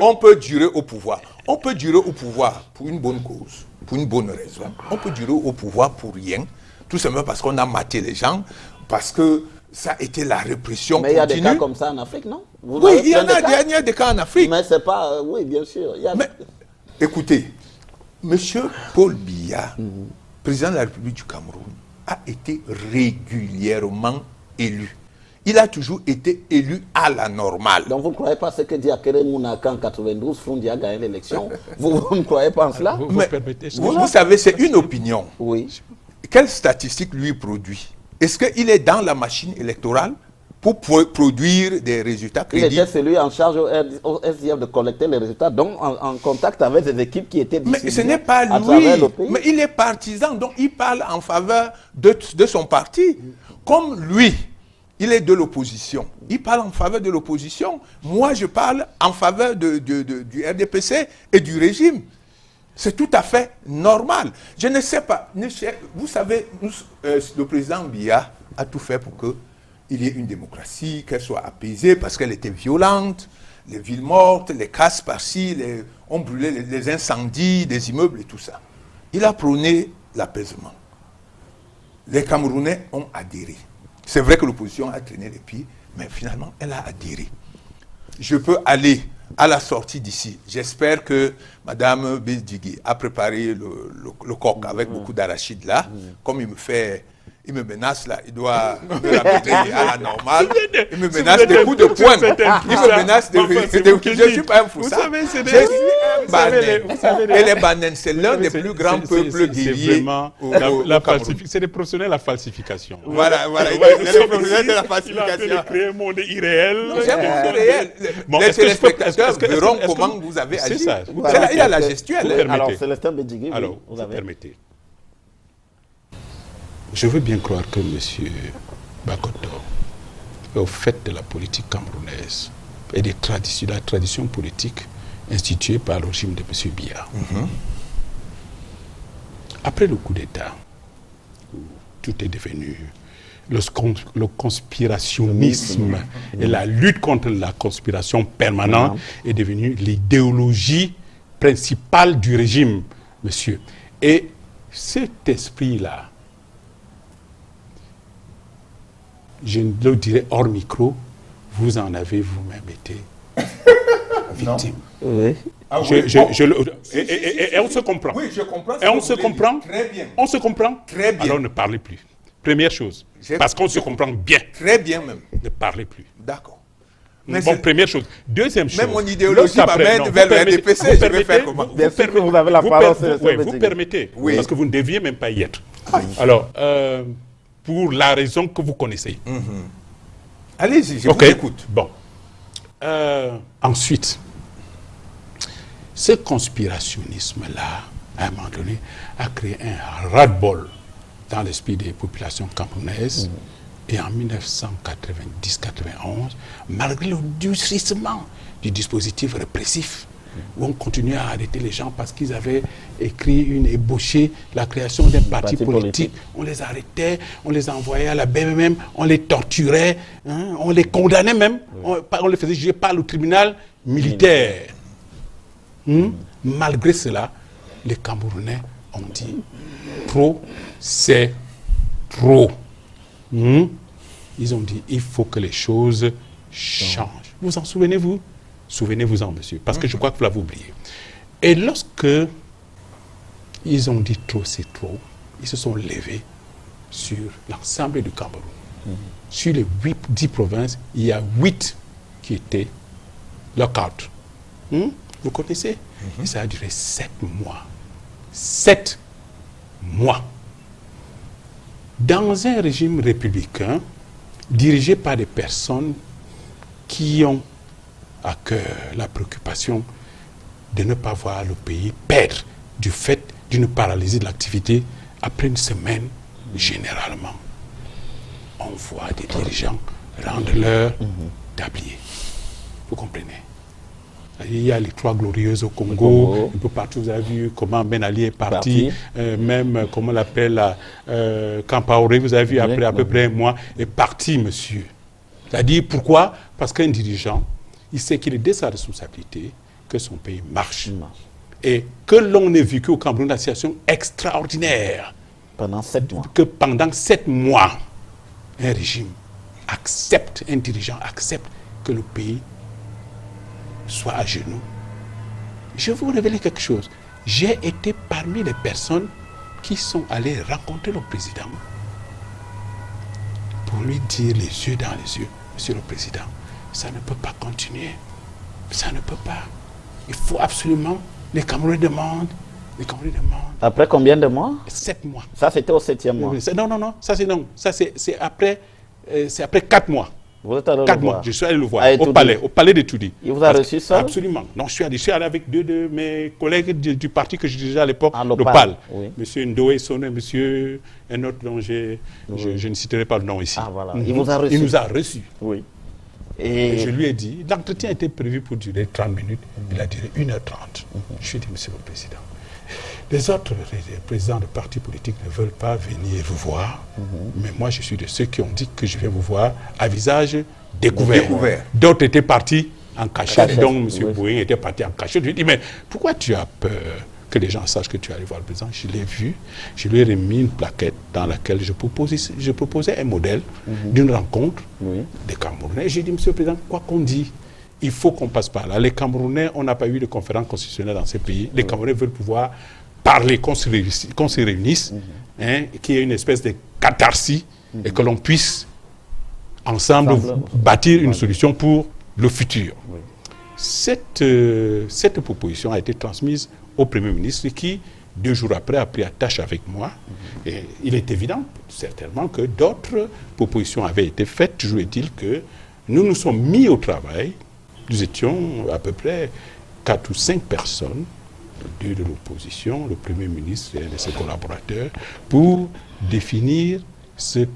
on peut durer au pouvoir. On peut durer au pouvoir pour une bonne cause, pour une bonne raison. On peut durer au pouvoir pour rien, tout simplement parce qu'on a maté les gens, parce que ça a été la répression continue. Mais il y a des cas comme ça en Afrique, non? Oui, il y a des cas en Afrique. Mais c'est pas... oui, bien sûr. Mais, écoutez, M. Paul Biya, président de la République du Cameroun, a été régulièrement élu. Il a toujours été élu à la normale. Donc vous ne croyez pas ce que dit Akere Mounaka en 92, Froundi a gagné l'élection? Vous ne croyez pas en cela? Vous savez, c'est une opinion. Oui. Quelle statistique lui produit? Est-ce qu'il est dans la machine électorale pour produire des résultats crédibles? Il était celui en charge au SDF de collecter les résultats, donc en contact avec des équipes qui étaient distribuées. Mais ce n'est pas lui, mais il est partisan, donc il parle en faveur de son parti. Comme lui, il est de l'opposition. Il parle en faveur de l'opposition. Moi, je parle en faveur du RDPC et du régime. C'est tout à fait normal. Je ne sais pas. Vous savez, le président Biya a tout fait pour qu'il y ait une démocratie, qu'elle soit apaisée, parce qu'elle était violente. Les villes mortes, les casses par-ci, on brûlait les incendies des immeubles et tout ça. Il a prôné l'apaisement. Les Camerounais ont adhéré. C'est vrai que l'opposition a traîné les pieds, mais finalement, elle a adhéré. Je peux aller à la sortie d'ici. J'espère que Mme Bédjigui a préparé le coq avec beaucoup d'arachides là. Comme il me menace là, il doit me ramener à la normale. Il me menace des coups de poing. Il me menace de... Je ne suis pas un foussard. Je suis un Banen. Et les Banen, c'est l'un des plus grands peuples guerriers. C'est des professionnels de la falsification. Voilà. C'est des professionnels de la falsification. Il a créé un monde irréel. C'est un monde irréel. Les téléspectateurs verront comment vous avez agi. Il a la gestuelle. Alors, Célestin Bédjigui, vous permettez. Je veux bien croire que M. Bakoto est au fait de la politique camerounaise et de la tradition politique instituée par le régime de M. Biya. Après le coup d'État, tout est devenu le conspirationnisme et la lutte contre la conspiration permanente est devenue l'idéologie principale du régime, monsieur. Et cet esprit-là, je le dirais hors micro, vous en avez vous-même été victime. Oui. Et on se comprend. Oui, je comprends. Et on se comprend. Très bien. On se comprend. Très bien. Alors ne parlez plus. Première chose. Parce qu'on se comprend bien. Très bien même. Ne parlez plus. D'accord. Mais bon, première chose. Deuxième chose. Même mon idéologie m'amène vers le RDPC. Je vais faire comment? Bien sûr que vous avez la parole. Vous permettez, oui. Parce que vous ne deviez même pas y être. Oui. Alors, pour la raison que vous connaissez. Allez-y, je vous écoute. Bon. Ensuite, ce conspirationnisme-là, à un moment donné, a créé un ras-le-bol dans l'esprit des populations camerounaises. Et en 1990-91, malgré le durcissement du dispositif répressif, où on continuait à arrêter les gens parce qu'ils avaient ébauché la création d'un parti politique. On les arrêtait, on les envoyait à la BMM, on les torturait, hein, on les condamnait même, on les faisait juger par le tribunal militaire. Malgré cela, les Camerounais ont dit trop, c'est trop. Ils ont dit il faut que les choses changent. Vous en souvenez-vous? Souvenez-vous-en, monsieur, parce que je crois que vous l'avez oublié. Et lorsque ils ont dit trop, c'est trop, ils se sont levés sur l'ensemble du Cameroun. Sur les 10 provinces, il y a 8 qui étaient lock-out. Vous connaissez? Et ça a duré 7 mois. 7 mois. Dans un régime républicain, dirigé par des personnes qui ont à cœur la préoccupation de ne pas voir le pays perdre du fait d'une paralysie de l'activité, après une semaine, généralement, on voit des dirigeants rendre leur tablier. Vous comprenez? Il y a les 3 glorieuses au Congo, un peu partout, vous avez vu comment Ben Ali est parti. Même, comment on l'appelle, Kampaoré, vous avez vu, après à peu près un mois, est parti, monsieur. C'est-à-dire, pourquoi? Parce qu'un dirigeant, il sait qu'il est de sa responsabilité que son pays marche. Et que l'on ait vécu au Cameroun une situation extraordinaire. Pendant 7 mois. Que pendant 7 mois, un régime accepte, un dirigeant accepte que le pays soit à genoux. Je vais vous révéler quelque chose. J'ai été parmi les personnes qui sont allées rencontrer le président pour lui dire les yeux dans les yeux, Monsieur le Président, ça ne peut pas continuer. Ça ne peut pas. Il faut absolument, les Camerounais demandent. Après combien de mois? 7 mois. Ça, c'était au 7e mois. Non, ça c'est après 4 mois. Vous êtes allé 4 le mois, voir. je suis allé le voir, au palais de Toudi. Il vous a reçu seul? Absolument. Non, je suis allé avec 2 de mes collègues du parti que je dirigeais à l'époque, le PAL. Oui. Monsieur Ndoé Soné, monsieur, un autre dont je ne citerai pas le nom ici. Ah, voilà. Il vous a reçu? Il nous a reçus. Oui. Et je lui ai dit, l'entretien était prévu pour durer 30 minutes, il a duré 1h30. Je lui ai dit, Monsieur le Président, les autres présidents de partis politiques ne veulent pas venir vous voir, mais moi je suis de ceux qui ont dit que je viens vous voir à visage découvert. D'autres étaient partis en cachette, donc M. Bouin était parti en cachette. Je lui ai dit, mais pourquoi tu as peur que les gens sachent que tu es allé voir le président? Je l'ai vu, je lui ai remis une plaquette dans laquelle je proposais un modèle d'une rencontre des Camerounais. J'ai dit, Monsieur le Président, quoi qu'on dit, il faut qu'on passe par là. Les Camerounais, on n'a pas eu de conférence constitutionnelle dans ces pays. Les Camerounais veulent pouvoir parler, qu'on se réunisse, qu'il y ait une espèce de catharsis et que l'on puisse ensemble bâtir une solution pour le futur. Cette proposition a été transmise au Premier ministre qui, 2 jours après, a pris attache avec moi. Et il est évident, certainement, que d'autres propositions avaient été faites. Toujours est-il que nous nous sommes mis au travail. Nous étions à peu près 4 ou 5 personnes, 2 de l'opposition, le Premier ministre et un de ses collaborateurs, pour définir ce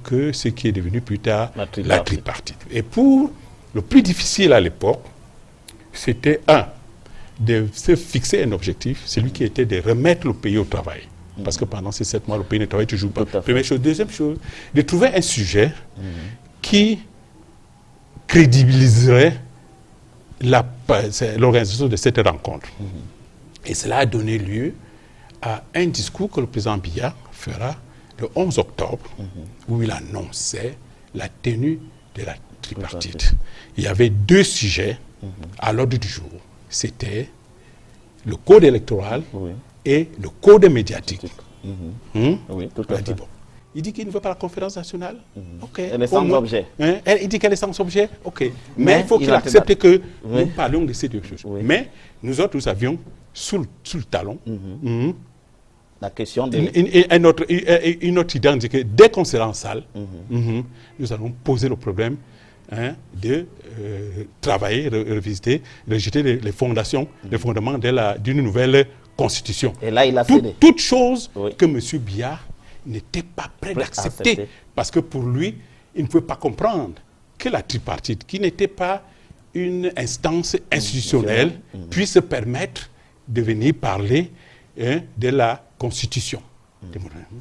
qui est devenu plus tard la tripartite. Et pour le plus difficile à l'époque, c'était de se fixer un objectif, celui qui était de remettre le pays au travail. Parce que pendant ces 7 mois, le pays ne travaille toujours pas. Première chose. Deuxième chose, de trouver un sujet qui crédibiliserait l'organisation de cette rencontre. Et cela a donné lieu à un discours que le président Biya fera le 11 octobre, où il annonçait la tenue de la tripartite. Il y avait 2 sujets à l'ordre du jour. C'était le code électoral et le code médiatique. Oui, tout à fait. Bon, Il dit qu'il ne veut pas la conférence nationale. Ok. Elle est sans objet. Hein, il dit qu'elle est sans objet. Ok. Mais il faut qu'il a accepte que Oui. nous parlons de ces deux choses. Oui. Mais nous autres, nous avions sous le talon La question de... une autre idée, dit que dès qu'on sera en salle, nous allons poser le problème de travailler, revisiter, rejeter les fondations, les fondements d'une nouvelle constitution. Et là, il a cédé. Toute chose Oui. que M. Biya n'était pas prêt d'accepter. Parce que pour lui, il ne pouvait pas comprendre que la tripartite, qui n'était pas une instance institutionnelle, puisse se permettre de venir parler de la constitution.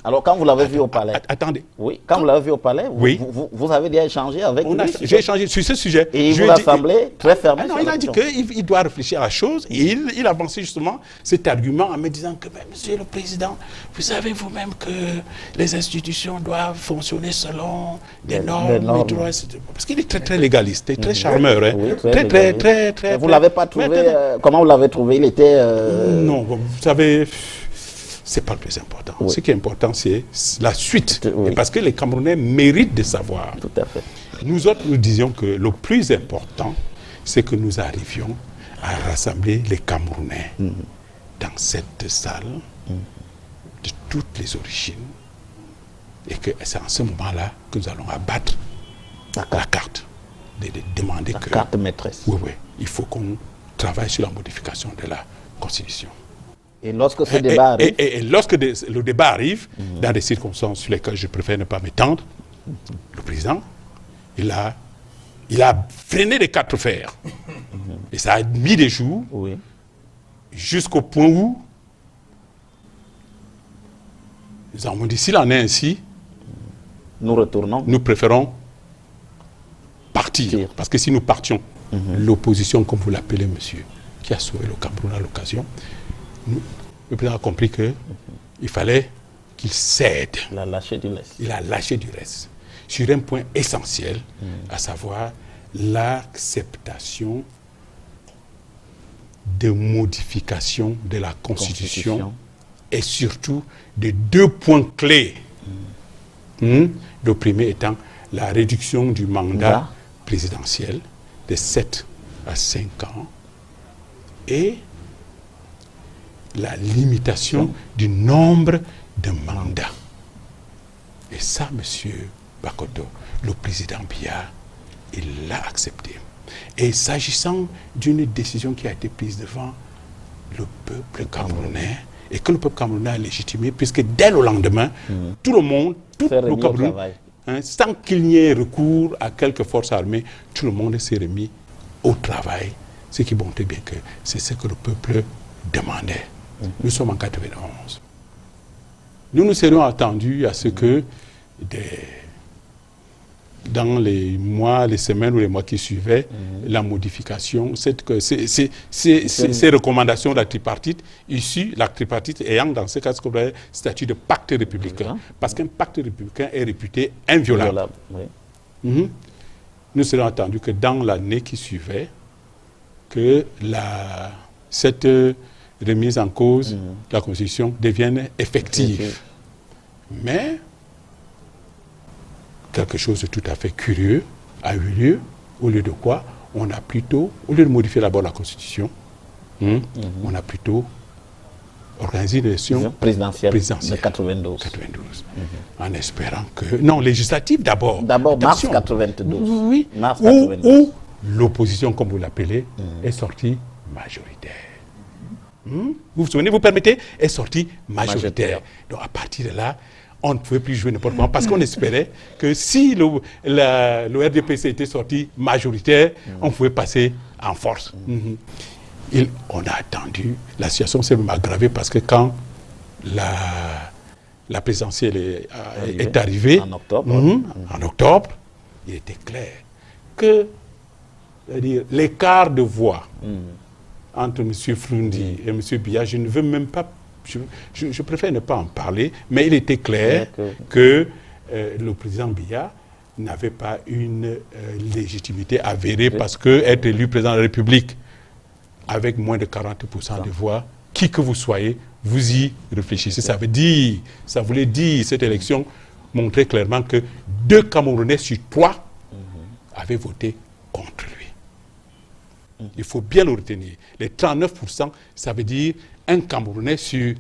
Alors, quand vous l'avez vu au palais, Attendez. oui, quand vous l'avez vu au palais, Oui. vous avez déjà échangé avec lui. J'ai échangé sur ce sujet. Et il Je vous lui ai a dit- semblé très fermé. non, sur il la a dit question. qu'il doit réfléchir à la chose. Et il avançait justement cet argument en me disant que, monsieur le président, vous savez vous-même que les institutions doivent fonctionner selon des normes. normes. et droits, etc. Parce qu'il est très, très légaliste et très charmeur. Hein. Oui, très. Vous ne l'avez pas trouvé, comment vous l'avez trouvé? Il était... Non, bon, vous savez, c'est pas le plus important. Oui. Ce qui est important, c'est la suite. Oui. Et parce que les Camerounais méritent de savoir. Tout à fait. Nous autres, nous disions que le plus important, c'est que nous arrivions à rassembler les Camerounais dans cette salle de toutes les origines. Et que c'est en ce moment-là que nous allons abattre la carte. De demander La que... carte maîtresse. Oui, oui. Il faut qu'on travaille sur la modification de la Constitution. Et lorsque ce débat arrive... Et lorsque le débat arrive, dans des circonstances sur lesquelles je préfère ne pas m'étendre, le président, il a freiné les quatre fers. Et ça a mis des jours Oui. jusqu'au point où nous avons dit, s'il en est ainsi, Nous retournons. nous préférons partir. Parce que si nous partions, l'opposition, comme vous l'appelez, monsieur, qui a sauvé le Cameroun à l'occasion, le président a compris qu'il fallait qu'il cède. Il a lâché du lest. Il a lâché du reste. Sur un point essentiel, à savoir l'acceptation de modification de la Constitution et surtout de deux points clés. Le premier étant la réduction du mandat présidentiel de 7 à 5 ans et la limitation du nombre de mandats. Et ça, monsieur Bakoto, le président Biya, il l'a accepté. Et s'agissant d'une décision qui a été prise devant le peuple camerounais, et que le peuple camerounais a légitimé, puisque dès le lendemain, tout le monde, tout le Cameroun, sans qu'il n'y ait recours à quelques forces armées, tout le monde s'est remis au travail. Ce qui montre bien que c'est ce que le peuple demandait. Nous sommes en 91. Nous nous serions attendus à ce que dans les mois, les semaines ou les mois qui suivaient, la modification, ces recommandations de la tripartite, issues, la tripartite ayant dans ce cas ce qu'on appelle statut de pacte républicain, parce qu'un pacte républicain est réputé inviolable. Nous serions attendus que dans l'année qui suivait, que cette remise en cause de la Constitution devienne effective. Mais quelque chose de tout à fait curieux a eu lieu, au lieu de quoi on a plutôt, au lieu de modifier d'abord la Constitution, on a plutôt organisé une élection présidentielle de 92. En espérant que... Non, législative d'abord. D'abord mars 92. Oui, Mars 92. Où l'opposition, comme vous l'appelez, est sortie majoritaire. Vous vous souvenez, vous permettez, est sortie majoritaire. Donc à partir de là, on ne pouvait plus jouer n'importe comment parce qu'on espérait que si le RDPC était sorti majoritaire, on pouvait passer en force. On a attendu. La situation s'est même aggravée parce que quand la présidentielle est arrivée en octobre, en octobre, il était clair que l'écart de voix entre M. Frundi et M. Biya, je ne veux même pas, je préfère ne pas en parler, mais il était clair que le président Biya n'avait pas une légitimité avérée parce que être élu président de la République avec moins de 40% de voix, qui que vous soyez, vous y réfléchissez. Ça voulait dire, cette élection, montrait clairement que 2 Camerounais sur 3 avaient voté contre lui. Il faut bien le retenir. Les 39%, ça veut dire 1 Camerounais sur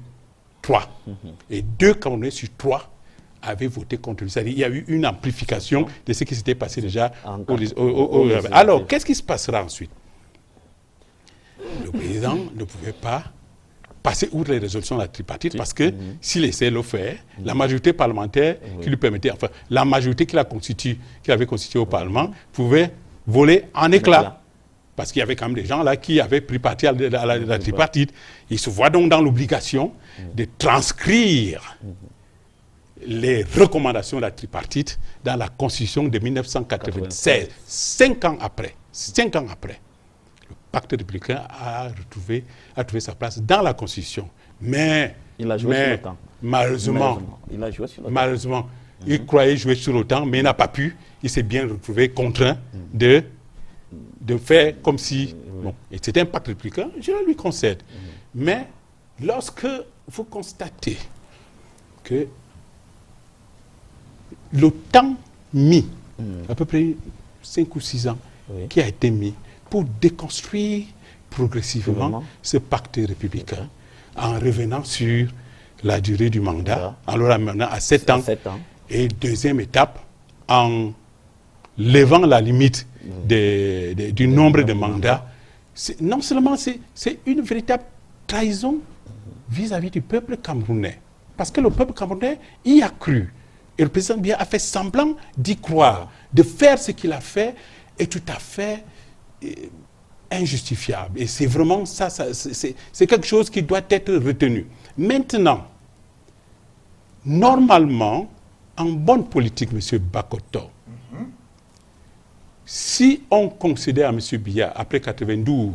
3. Et 2 Camerounais sur 3 avaient voté contre lui. C'est-à-dire qu'il y a eu une amplification de ce qui s'était passé déjà Alors, qu'est-ce qui se passera ensuite? Le président ne pouvait pas passer outre les résolutions de la tripartite parce que s'il essayait de le faire, la majorité parlementaire qui lui permettait, enfin, la majorité qu'il avait constituée au Parlement pouvait voler en éclats. Parce qu'il y avait quand même des gens là qui avaient pris parti à la tripartite. Ils se voient donc dans l'obligation de transcrire les recommandations de la tripartite dans la Constitution de 1996. 5 ans après. 5 ans après. Le pacte républicain a trouvé sa place dans la Constitution. Mais il a joué sur le temps. Malheureusement, il croyait jouer sur le temps, mais il n'a pas pu. Il s'est bien retrouvé contraint de faire comme si... Bon, et c'était un pacte républicain, je le lui concède. Mais lorsque vous constatez que le temps mis, à peu près 5 ou 6 ans, qui a été mis pour déconstruire progressivement ce pacte républicain, en revenant sur la durée du mandat, en le ramenant à 7 ans. Et deuxième étape, en levant la limite du nombre de mandats. Non seulement c'est une véritable trahison vis-à-vis du peuple camerounais. Parce que le peuple camerounais y a cru. Et le président Biya a fait semblant d'y croire. De faire ce qu'il a fait est tout à fait injustifiable. Et c'est vraiment ça, c'est quelque chose qui doit être retenu. Maintenant, normalement, en bonne politique, M. Bakoto, si on considère à M. Biya, après 92,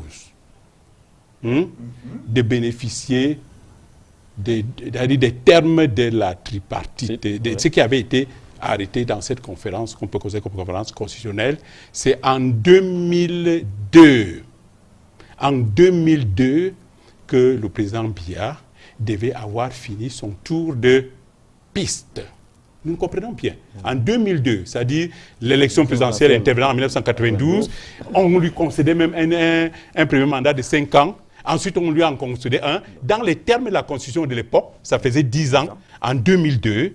de bénéficier des termes de la tripartite, de ce qui avait été arrêté dans cette conférence, qu'on peut considérer comme conférence constitutionnelle, c'est en 2002. En 2002 que le président Biya devait avoir fini son tour de piste. Nous comprenons bien. En 2002, c'est-à-dire l'élection présidentielle intervenant en 1992, on lui concédait même un premier mandat de 5 ans. Ensuite, on lui en concédait un. Dans les termes de la Constitution de l'époque, ça faisait 10 ans. En 2002,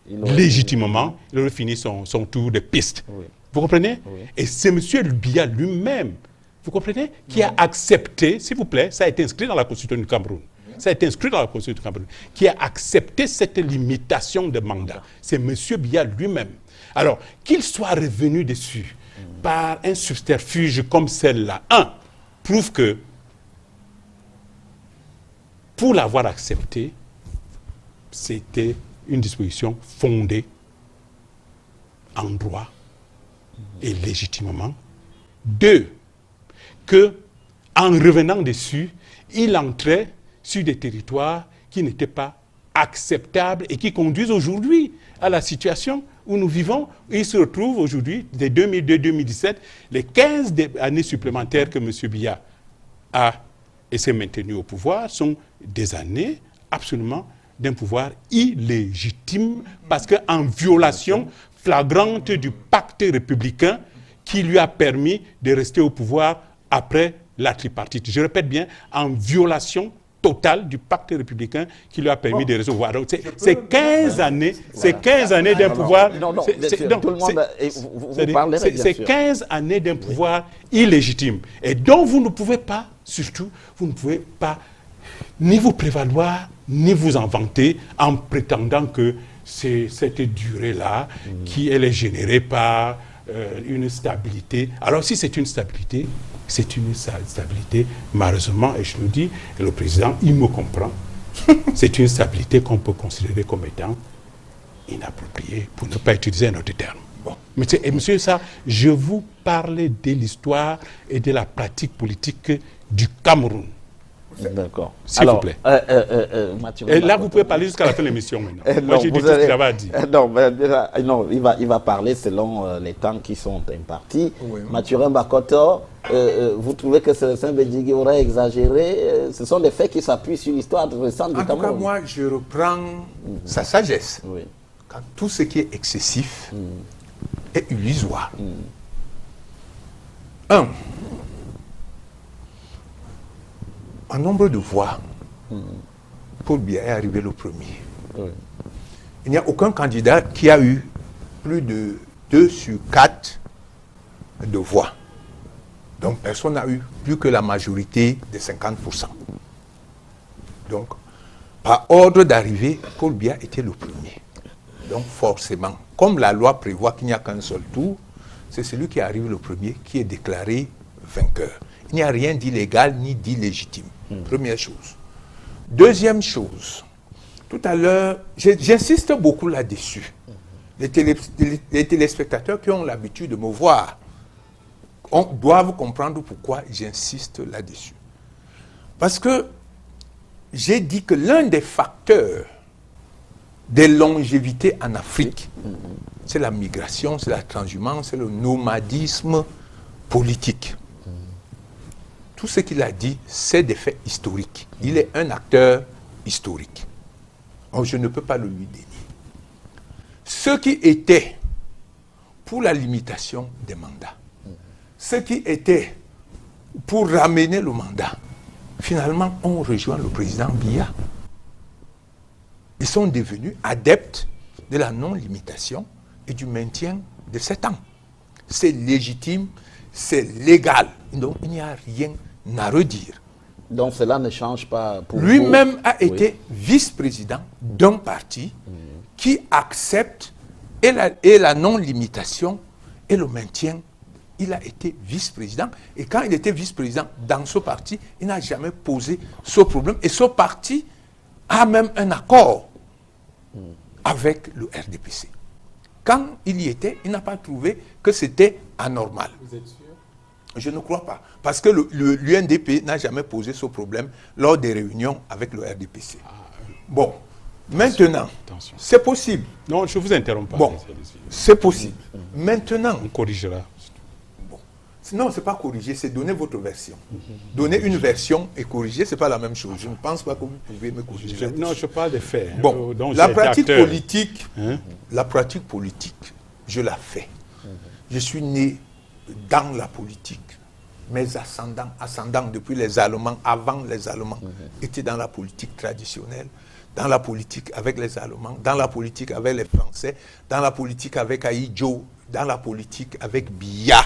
légitimement, il aurait fini son tour de piste. Vous comprenez? Et c'est M. Biya lui-même, vous comprenez, qui a accepté, s'il vous plaît, ça a été inscrit dans la Constitution du Cameroun. Ça a été inscrit dans la Constitution du Cameroun, qui a accepté cette limitation de mandat. C'est M. Biya lui-même. Alors, qu'il soit revenu dessus par un subterfuge comme celle-là, prouve que, pour l'avoir accepté, c'était une disposition fondée en droit et légitimement. 2, que, en revenant dessus, il entrait sur des territoires qui n'étaient pas acceptables et qui conduisent aujourd'hui à la situation où nous vivons. Il se retrouve aujourd'hui, dès 2002-2017, les 15 années supplémentaires que M. Biya a et s'est maintenu au pouvoir sont des années absolument d'un pouvoir illégitime parce qu'en violation flagrante du pacte républicain qui lui a permis de rester au pouvoir après la tripartite. Je répète bien, en violation totale du pacte républicain qui lui a permis de recevoir. Donc, c'est 15 années, d'un pouvoir. C'est 15 années d'un pouvoir illégitime. Et dont vous ne pouvez pas, surtout, vous ne pouvez pas ni vous prévaloir, ni vous en vanter en prétendant que c'est cette durée-là qui elle est générée par une stabilité. Alors si c'est une stabilité, malheureusement, et je le dis, et le président, il me comprend, c'est une stabilité qu'on peut considérer comme étant inappropriée, pour ne pas utiliser un autre terme. Bon. Et monsieur, ça, je vous parlais de l'histoire et de la pratique politique du Cameroun. D'accord. S'il vous plaît. Mathurin, et là, vous pouvez parler jusqu'à la fin de l'émission maintenant. Moi, j'ai dit tout ce qu'il avait à dire. Non, il va parler selon les temps qui sont impartis. Mathurin Bakoto, vous trouvez que Célestin Bédigui aurait exagéré? Ce sont des faits qui s'appuient sur l'histoire récente du Cameroun. En tout cas, moi, je reprends sa sagesse. quand tout ce qui est excessif est illusoire. Un, en nombre de voix, Paul Biya est arrivé le premier. Oui. Il n'y a aucun candidat qui a eu plus de 2 sur 4 de voix. Donc personne n'a eu plus que la majorité de 50%. Donc, par ordre d'arrivée, Paul Biya était le premier. Donc forcément, comme la loi prévoit qu'il n'y a qu'un seul tour, c'est celui qui arrive le premier qui est déclaré vainqueur. Il n'y a rien d'illégal ni d'illégitime. Première chose. Deuxième chose, tout à l'heure, j'insiste beaucoup là-dessus. Les téléspectateurs qui ont l'habitude de me voir doivent comprendre pourquoi j'insiste là-dessus. Parce que j'ai dit que l'un des facteurs des longévités en Afrique, c'est la migration, c'est la transhumance, c'est le nomadisme politique. Tout ce qu'il a dit, c'est des faits historiques. Il est un acteur historique. Donc je ne peux pas le lui dénier. Ceux qui étaient pour la limitation des mandats, ceux qui étaient pour ramener le mandat, finalement ont rejoint le président Biya. Ils sont devenus adeptes de la non-limitation et du maintien de 7 ans. C'est légitime, c'est légal. Donc il n'y a rien à redire. Donc cela ne change pas pour lui-même vous. A été vice-président d'un parti qui accepte et la non-limitation et le maintien. Il a été vice-président. Et quand il était vice-président dans ce parti, il n'a jamais posé ce problème. Et ce parti a même un accord avec le RDPC. Quand il y était, il n'a pas trouvé que c'était anormal. Vous êtes sûr? Je ne crois pas. Parce que l'UNDP n'a jamais posé ce problème lors des réunions avec le RDPC. Bon, maintenant, c'est possible. Non, je ne vous interromps pas. Bon, c'est possible. Maintenant, on corrigera. Bon. Non, ce n'est pas corriger, c'est donner votre version. Donner une version et corriger, ce n'est pas la même chose. Je ne pense pas que vous pouvez me corriger. Non, je parle des faits. Bon, la pratique politique, je la fais. Je suis né dans la politique. Mes ascendants depuis les Allemands, avant les Allemands, étaient dans la politique traditionnelle, dans la politique avec les Allemands, dans la politique avec les Français, dans la politique avec Ahidjo, dans la politique avec Biya.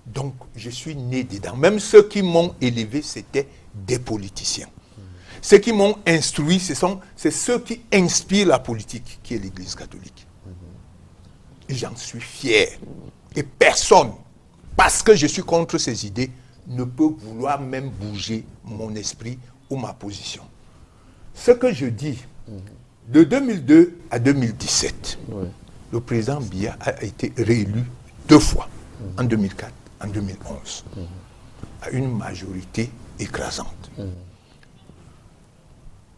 Donc, je suis né dedans. Même ceux qui m'ont élevé, c'était des politiciens. Ceux qui m'ont instruit, c'est ceux qui inspirent la politique, qui est l'Église catholique. Et j'en suis fier. Et personne, parce que je suis contre ces idées, ne peut vouloir même bouger mon esprit ou ma position. Ce que je dis, de 2002 à 2017, le président Biya a été réélu 2 fois, en 2004, en 2011, à une majorité écrasante.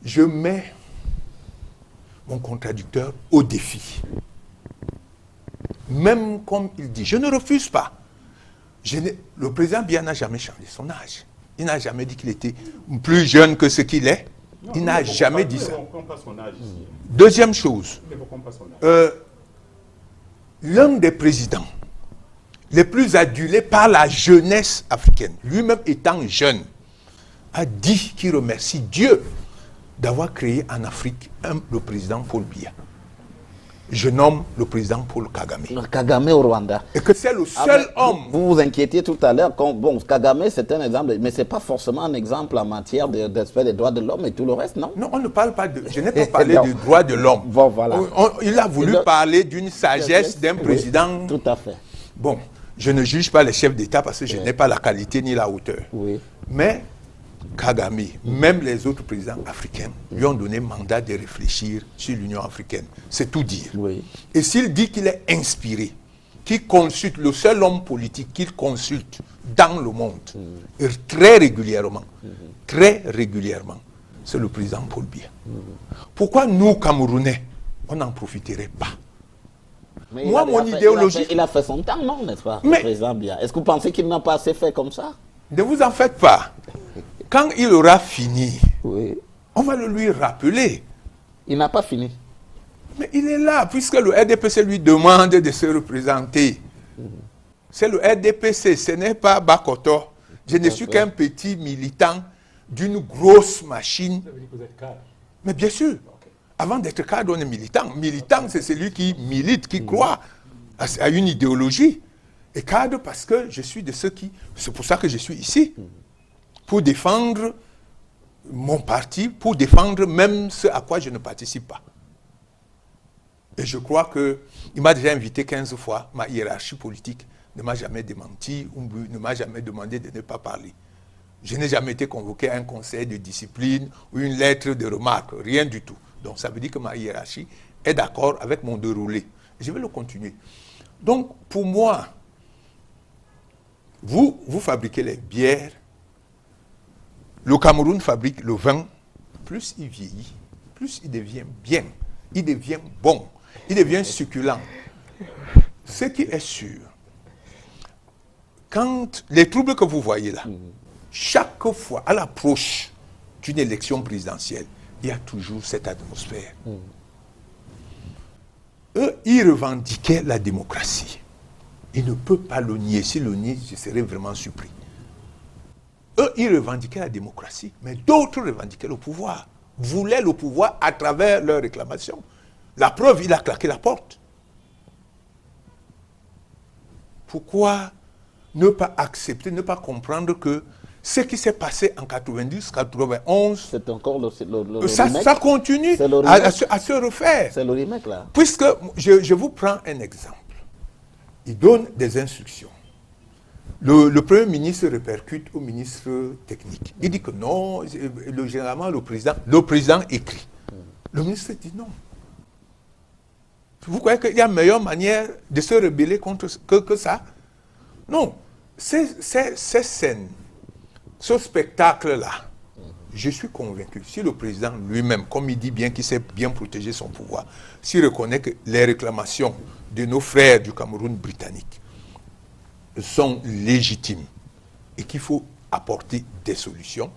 Je mets mon contradicteur au défi. Même comme il dit, je ne refuse pas. Le président Biya n'a jamais changé son âge. Il n'a jamais dit qu'il était plus jeune que ce qu'il est. Il n'a jamais dit ça. Deuxième chose, l'un des présidents les plus adulés par la jeunesse africaine, lui-même étant jeune, a dit qu'il remercie Dieu d'avoir créé en Afrique le président Paul Biya. Je nomme le président Paul Kagame. Kagame au Rwanda. Et que c'est le seul homme. Vous vous inquiétiez tout à l'heure. Bon, Kagame, c'est un exemple, mais ce n'est pas forcément un exemple en matière de respect des droits de l'homme et tout le reste, non? Non, on ne parle pas de... Je n'ai pas parlé des droits de l'homme. Bon, voilà. Il a voulu parler d'une sagesse d'un président. Tout à fait. Bon, je ne juge pas les chefs d'État parce que je n'ai pas la qualité ni la hauteur. Oui. Mais Kagame, même les autres présidents africains, lui ont donné mandat de réfléchir sur l'Union africaine. C'est tout dire. Oui. Et s'il dit qu'il est inspiré, qu'il consulte, le seul homme politique qu'il consulte dans le monde, très régulièrement, c'est le président Paul Biya. Pourquoi nous, Camerounais, on n'en profiterait pas? Mais moi, mon idéologie... Il a fait son temps, non, n'est-ce pas, le président Biya? Est-ce que vous pensez qu'il n'a pas assez fait comme ça? Ne vous en faites pas. Quand il aura fini, oui, on va le lui rappeler. Il n'a pas fini. Mais il est là, puisque le RDPC lui demande de se représenter. C'est le RDPC, ce n'est pas Bakoto. Je ne suis qu'un petit militant d'une grosse machine. Ça veut dire que vous êtes cadre. Mais bien sûr, avant d'être cadre, on est militant. Militant, c'est celui qui milite, qui croit à une idéologie. Et cadre, parce que je suis de ceux qui... C'est pour ça que je suis ici. Pour défendre mon parti, pour défendre même ce à quoi je ne participe pas. Et je crois qu'il m'a déjà invité 15 fois, ma hiérarchie politique ne m'a jamais démenti ou ne m'a jamais demandé de ne pas parler. Je n'ai jamais été convoqué à un conseil de discipline ou une lettre de remarque, rien du tout. Donc ça veut dire que ma hiérarchie est d'accord avec mon déroulé. Je vais le continuer. Donc pour moi, vous fabriquez les bières, le Cameroun fabrique le vin, plus il vieillit, plus il devient bien, il devient bon, il devient succulent. Ce qui est sûr, quand les troubles que vous voyez là, chaque fois à l'approche d'une élection présidentielle, il y a toujours cette atmosphère. Eux, ils revendiquaient la démocratie. Ils ne peuvent pas le nier. S'ils le nient, je serais vraiment surpris. Eux, ils revendiquaient la démocratie, mais d'autres revendiquaient le pouvoir, voulaient le pouvoir à travers leurs réclamations. La preuve, il a claqué la porte. Pourquoi ne pas accepter, ne pas comprendre que ce qui s'est passé en 90, 91, c'est encore le ça continue à se refaire. C'est le remake là. Puisque, je vous prends un exemple. Il donne des instructions. Le Premier ministre répercute au ministre technique. Il dit que non, généralement le président écrit. Le ministre dit non. Vous croyez qu'il y a une meilleure manière de se rebeller contre que ça? Non. Ces scènes, ce spectacle-là, je suis convaincu, si le président lui-même, comme il dit bien qu'il sait bien protéger son pouvoir, s'il reconnaît que les réclamations de nos frères du Cameroun britannique sont légitimes et qu'il faut apporter des solutions,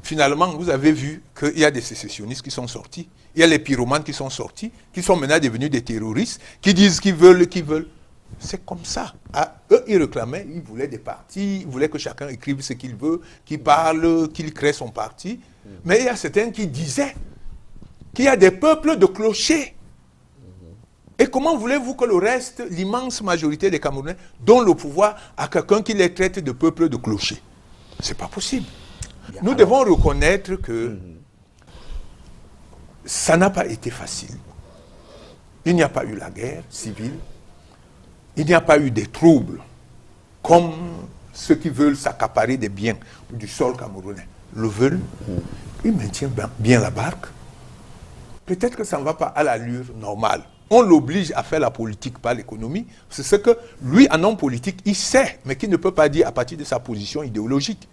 finalement, vous avez vu qu'il y a des sécessionnistes qui sont sortis, il y a les pyromanes qui sont sortis, qui sont maintenant devenus des terroristes, qui disent qu'ils veulent. C'est comme ça. Eux, ils réclamaient, ils voulaient des partis, ils voulaient que chacun écrive ce qu'il veut, qu'il parle, qu'il crée son parti. Mais il y a certains qui disaient qu'il y a des peuples de clochers. Et comment voulez-vous que le reste, l'immense majorité des Camerounais, donnent le pouvoir à quelqu'un qui les traite de peuples de clochers? C'est pas possible. Nous devons reconnaître que ça n'a pas été facile. Il n'y a pas eu la guerre civile. Il n'y a pas eu des troubles comme ceux qui veulent s'accaparer des biens du sol camerounais le veulent. Ils maintiennent bien la barque. Peut-être que ça ne va pas à l'allure normale. On l'oblige à faire la politique par l'économie. C'est ce que lui, en homme politique, il sait, mais qu'il ne peut pas dire à partir de sa position idéologique.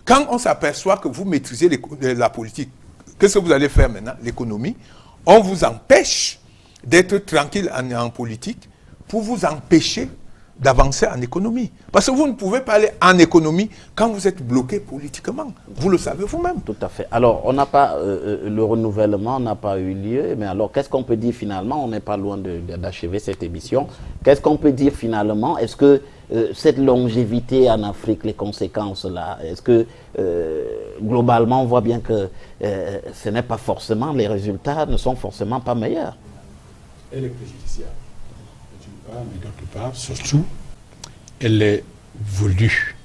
Quand on s'aperçoit que vous maîtrisez la politique, qu'est-ce que vous allez faire maintenant? L'économie. On vous empêche d'être tranquille en politique pour vous empêcher d'avancer en économie. Parce que vous ne pouvez pas aller en économie quand vous êtes bloqué politiquement. Vous le savez vous-même. Tout à fait. Alors, on n'a pas, le renouvellement n'a pas eu lieu, mais alors qu'est-ce qu'on peut dire finalement? On n'est pas loin d'achever cette émission. Qu'est-ce qu'on peut dire finalement? Est-ce que cette longévité en Afrique, les conséquences là, est-ce que globalement on voit bien que ce n'est pas forcément, les résultats ne sont forcément pas meilleurs? Elle est préjudiciable. Mais d'autre part, surtout, elle est voulue.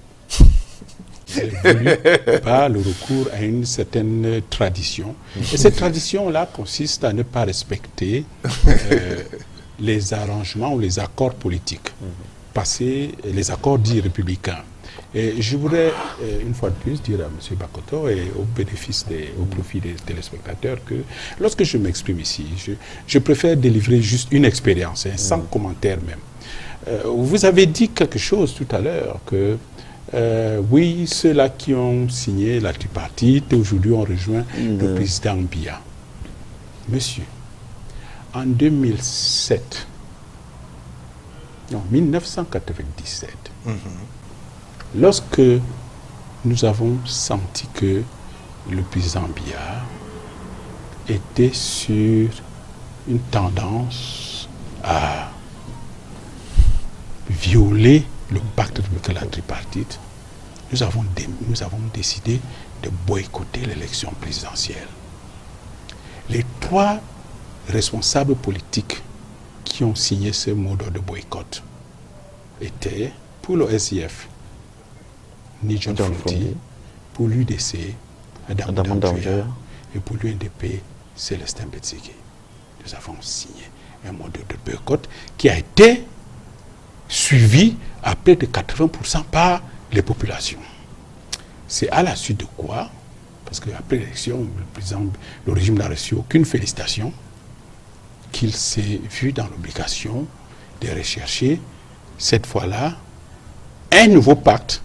Elle est voulue par le recours à une certaine tradition. Et cette tradition-là consiste à ne pas respecter les arrangements ou les accords politiques, passés, les accords dits républicains. Et je voudrais, une fois de plus, dire à M. Bakoto et au profit des téléspectateurs que lorsque je m'exprime ici, je préfère délivrer juste une expérience, sans commentaire même. Vous avez dit quelque chose tout à l'heure que, oui, ceux-là qui ont signé la tripartite, aujourd'hui ont rejoint le président Biya. Monsieur, en 1997, lorsque nous avons senti que le président Biya était sur une tendance à violer le pacte de la tripartite, nous avons décidé de boycotter l'élection présidentielle. Les 3 responsables politiques qui ont signé ce mot de boycott étaient, pour le SIF, John Fouti, pour l'UDC, Adam Damjoya, et pour l'UNDP, Célestin Betsegui. Nous avons signé un mot de boycott qui a été suivi à près de 80% par les populations. C'est à la suite de quoi, parce qu'après l'élection, le régime n'a reçu aucune félicitation, qu'il s'est vu dans l'obligation de rechercher, cette fois-là, un nouveau pacte,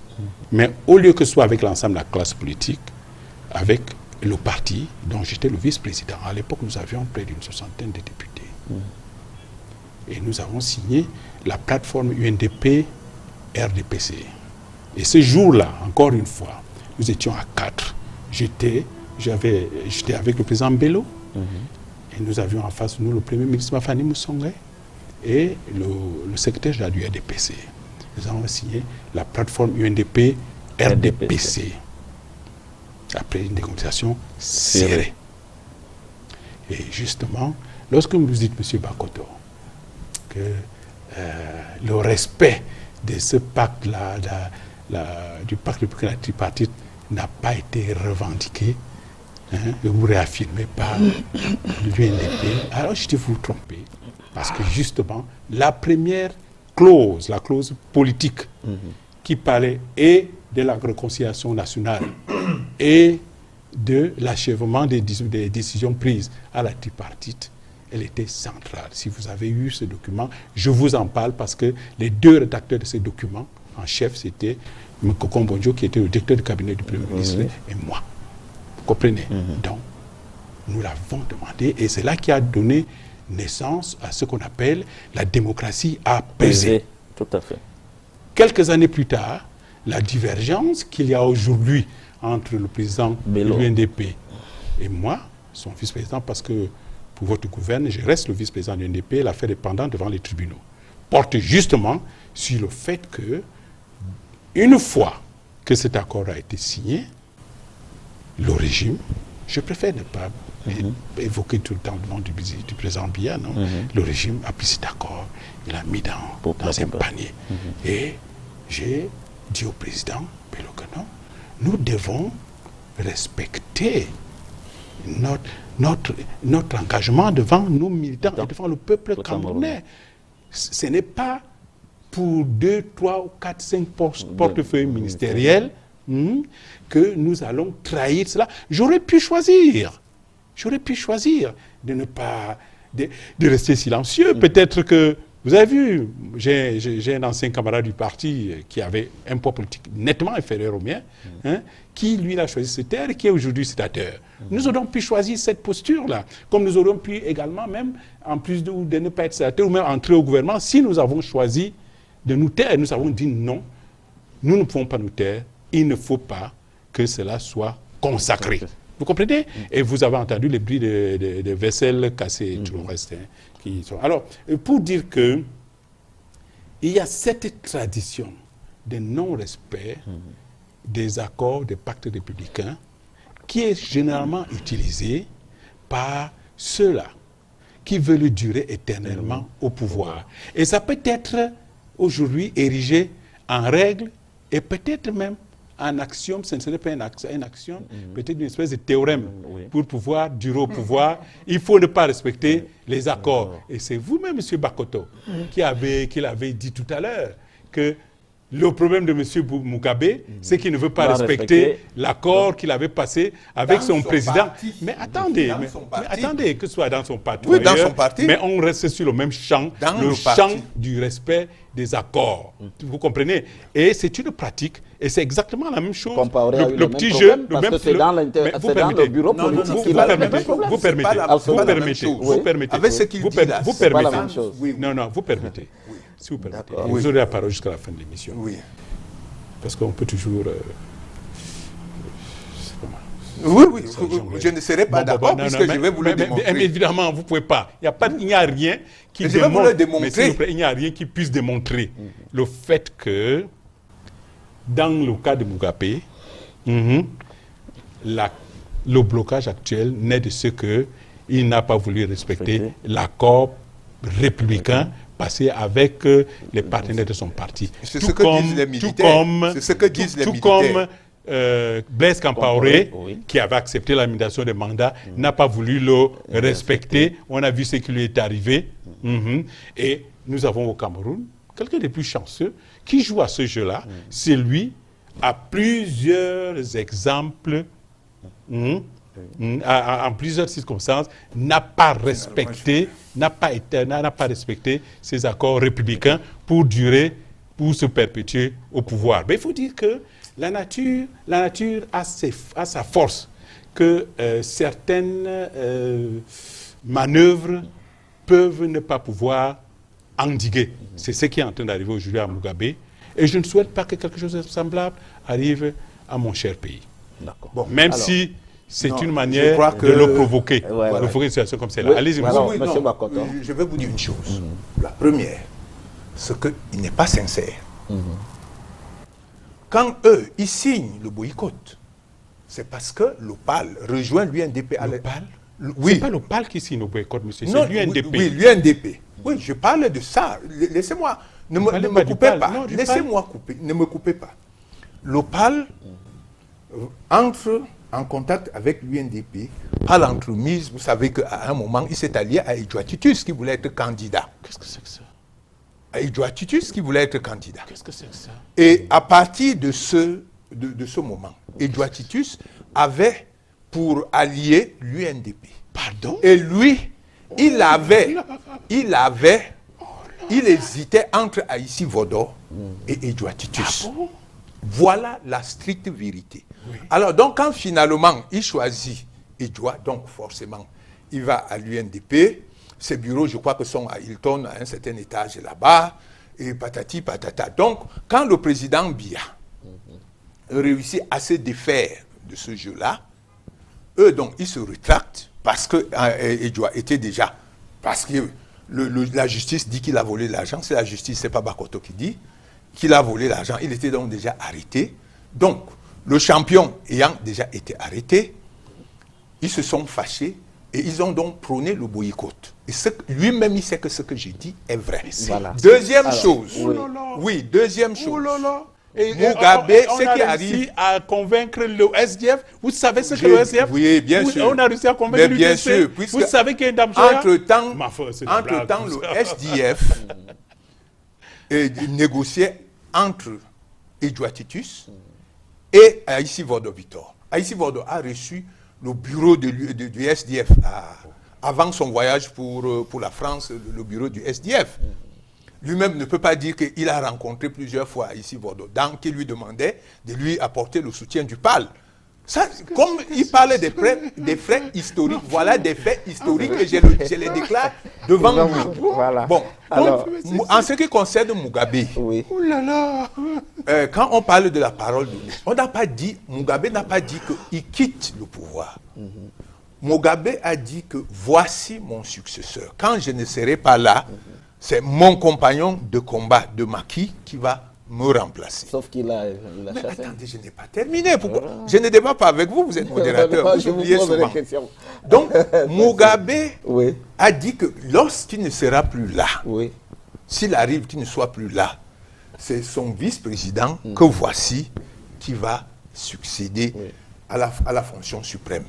mais au lieu que ce soit avec l'ensemble de la classe politique, avec le parti dont j'étais le vice-président. À l'époque, nous avions près d'une 60aine de députés. Et nous avons signé la plateforme UNDP-RDPC. Et ce jour-là, encore une fois, nous étions à 4. J'étais avec le président Bello, et nous avions en face de nous le premier ministre Mafani Moussongé et le secrétaire général du RDPC. Nous avons signé la plateforme UNDP-RDPC. Après une négociation serrée. Et justement, lorsque vous dites, M. Bakoto, que le respect de ce pacte-là, du pacte de la tripartite, n'a pas été revendiqué, vous réaffirmez par l'UNDP, alors je dis vous trompez. Parce que justement, la première clause, la clause politique, qui parlait et de la réconciliation nationale et de l'achèvement des décisions prises à la tripartite, elle était centrale. Si vous avez eu ce document, je vous en parle parce que les 2 rédacteurs de ce document, en chef, c'était Mokoko Mbonjo, qui était le directeur du cabinet du Premier ministre, et moi. Vous comprenez? Donc, nous l'avons demandé, et c'est là qui a donné naissance à ce qu'on appelle la démocratie apaisée. Tout à fait. Quelques années plus tard, la divergence qu'il y a aujourd'hui entre le président de l'UNDP et moi, son vice-président, parce que pour votre gouverne, je reste le vice-président de l'UNDP, l'affaire est pendante devant les tribunaux, porte justement sur le fait que, une fois que cet accord a été signé, le régime, je préfère ne pas évoquer tout le temps le nom du président Biya, non? Le régime a pris cet accord, il l'a mis dans un panier. Et j'ai dit au président Bello que non, nous devons respecter notre engagement devant nos militants et devant le peuple camerounais. Ce n'est pas pour 2, 3 ou 4, 5 portefeuilles ministériels que nous allons trahir cela. J'aurais pu choisir de ne pas, de rester silencieux. Peut-être que, vous avez vu, j'ai un ancien camarade du parti qui avait un poids politique nettement inférieur au mien, qui lui a choisi cette terre et qui est aujourd'hui sénateur. Nous aurions pu choisir cette posture-là, comme nous aurions pu également, même en plus de ne pas être sénateur ou même entrer au gouvernement, si nous avons choisi de nous taire. Nous avons dit non, nous ne pouvons pas nous taire, il ne faut pas que cela soit consacré. Vous comprenez? Et vous avez entendu les bruits de vaisselle cassée et tout le reste. Alors, pour dire que il y a cette tradition de non-respect des accords, des pactes républicains, qui est généralement utilisée par ceux-là qui veulent durer éternellement au pouvoir. Et ça peut être aujourd'hui érigé en règle et peut-être même en axiome, ce ne serait pas un axiome, peut-être une espèce de théorème. Pour pouvoir durer au pouvoir, il faut ne pas respecter les accords. Et c'est vous-même, M. Bakoto, qui l'avez dit tout à l'heure, que le problème de M. Mugabe, c'est qu'il ne veut pas respecter l'accord qu'il avait passé avec son président. Mais attendez, que ce soit dans son parti, oui, dans son parti, mais on reste sur le même champ, le champ du respect des accords. Vous comprenez? Et c'est une pratique, et c'est exactement la même chose. Le petit jeu, le même. C'est dans le bureau politique qu'il a le même problème. Vous permettez. Avec ce qu'il dit là, c'est pas la même chose. Non, vous permettez. Si vous permettez. Vous aurez la parole jusqu'à la fin de l'émission. Oui. Parce qu'on peut toujours... Oui, oui, je ne serai pas d'accord puisque je vais vous le démontrer. Mais évidemment, vous ne pouvez pas. Il n'y a rien qui je vais vous le démontrer. Mais s'il vous plaît, il n'y a rien qui puisse démontrer le fait que, dans le cas de Mugabe, le blocage actuel naît de ce qu'il n'a pas voulu respecter l'accord républicain passé avec les partenaires de son parti. C'est ce que disent les militaires. C'est ce que disent les militaires. Blaise Compaoré, qui avait accepté la limitation des mandats, n'a pas voulu le respecter. On a vu ce qui lui est arrivé. Et nous avons au Cameroun quelqu'un des plus chanceux qui joue à ce jeu-là. C'est lui, à plusieurs exemples, en plusieurs circonstances, n'a pas respecté ces accords républicains pour durer, pour se perpétuer au pouvoir. Mais il faut dire que la nature a sa force, que certaines manœuvres peuvent ne pas pouvoir endiguer. C'est ce qui est en train d'arriver aujourd'hui à Mugabe. Et je ne souhaite pas que quelque chose de semblable arrive à mon cher pays. Bon, même si c'est une manière de le provoquer. Voilà. Provoquer une situation comme celle-là. Allez-y, monsieur Makoto. Je vais vous dire une chose. La première, c'est qu'il n'est pas sincère. Quand eux, ils signent le boycott, c'est parce que l'OPAL rejoint l'UNDP. L'OPAL? Oui. C'est pas l'OPAL qui signe le boycott, monsieur, c'est l'UNDP. Oui, l'UNDP. Oui, je parle de ça. Laissez-moi. Ne me coupez pas. Laissez-moi couper. Ne me coupez pas. L'OPAL entre en contact avec l'UNDP par l'entremise. Vous savez qu'à un moment, il s'est allié à Edouard Titus qui voulait être candidat. Qu'est-ce que c'est que ça? À Edouard Titus qui voulait être candidat. Qu'est-ce que c'est que ça? Et à partir de ce moment, Edouard Titus avait pour allié l'UNDP. Pardon? Et lui, il hésitait entre Aïssi Vodor et Edouard Titus. Ah bon? Voilà la stricte vérité. Oui. Alors, donc, quand finalement, il choisit Edouard, donc forcément, il va à l'UNDP. Ses bureaux, je crois que sont à Hilton, à un certain étage là-bas, et patati patata. Donc, quand le président Biya réussit à se défaire de ce jeu-là, eux, donc, ils se rétractent parce que Edouard était déjà... Parce que la justice dit qu'il a volé l'argent. C'est la justice, c'est pas Bakoto qui dit qu'il a volé l'argent. Il était donc déjà arrêté. Donc, le champion ayant déjà été arrêté, ils se sont fâchés et ils ont donc prôné le boycott. Et lui-même, il sait que ce que j'ai dit est vrai. Voilà. Deuxième chose. Oui, deuxième chose. Oh là là. Mugabe, ce qui arrive à convaitre le SDF. Vous savez ce que le SDF? Oui, bien sûr. On a réussi à convaincre bien sûr, vous savez qu'il y a une dame Joya? Entre-temps, le SDF négociait entre Edouard Titus et Aïssi Vodor Victor. Aïssi Vodor a reçu le bureau du SDF avant son voyage pour la France, le bureau du SDF. Lui-même ne peut pas dire qu'il a rencontré plusieurs fois Aïssi Vodor, qui lui demandait de lui apporter le soutien du PAL. Ça, comme il parlait des faits historiques, voilà des faits historiques et je les déclare devant vous. Voilà. Bon, alors, en ce qui concerne Mugabe, quand on parle de la parole de Dieu, on n'a pas dit, Mugabe n'a pas dit qu'il quitte le pouvoir. Mugabe a dit que voici mon successeur. Quand je ne serai pas là, c'est mon compagnon de combat de Macky qui va me remplacer. Sauf qu'il a Mais chassé. attendez, je n'ai pas terminé. Pourquoi Je ne débat pas avec vous, vous êtes modérateur. Vous oubliez souvent. Donc, Mugabe a dit que lorsqu'il ne sera plus là, s'il arrive qu'il ne soit plus là, c'est son vice-président que voici qui va succéder à la fonction suprême.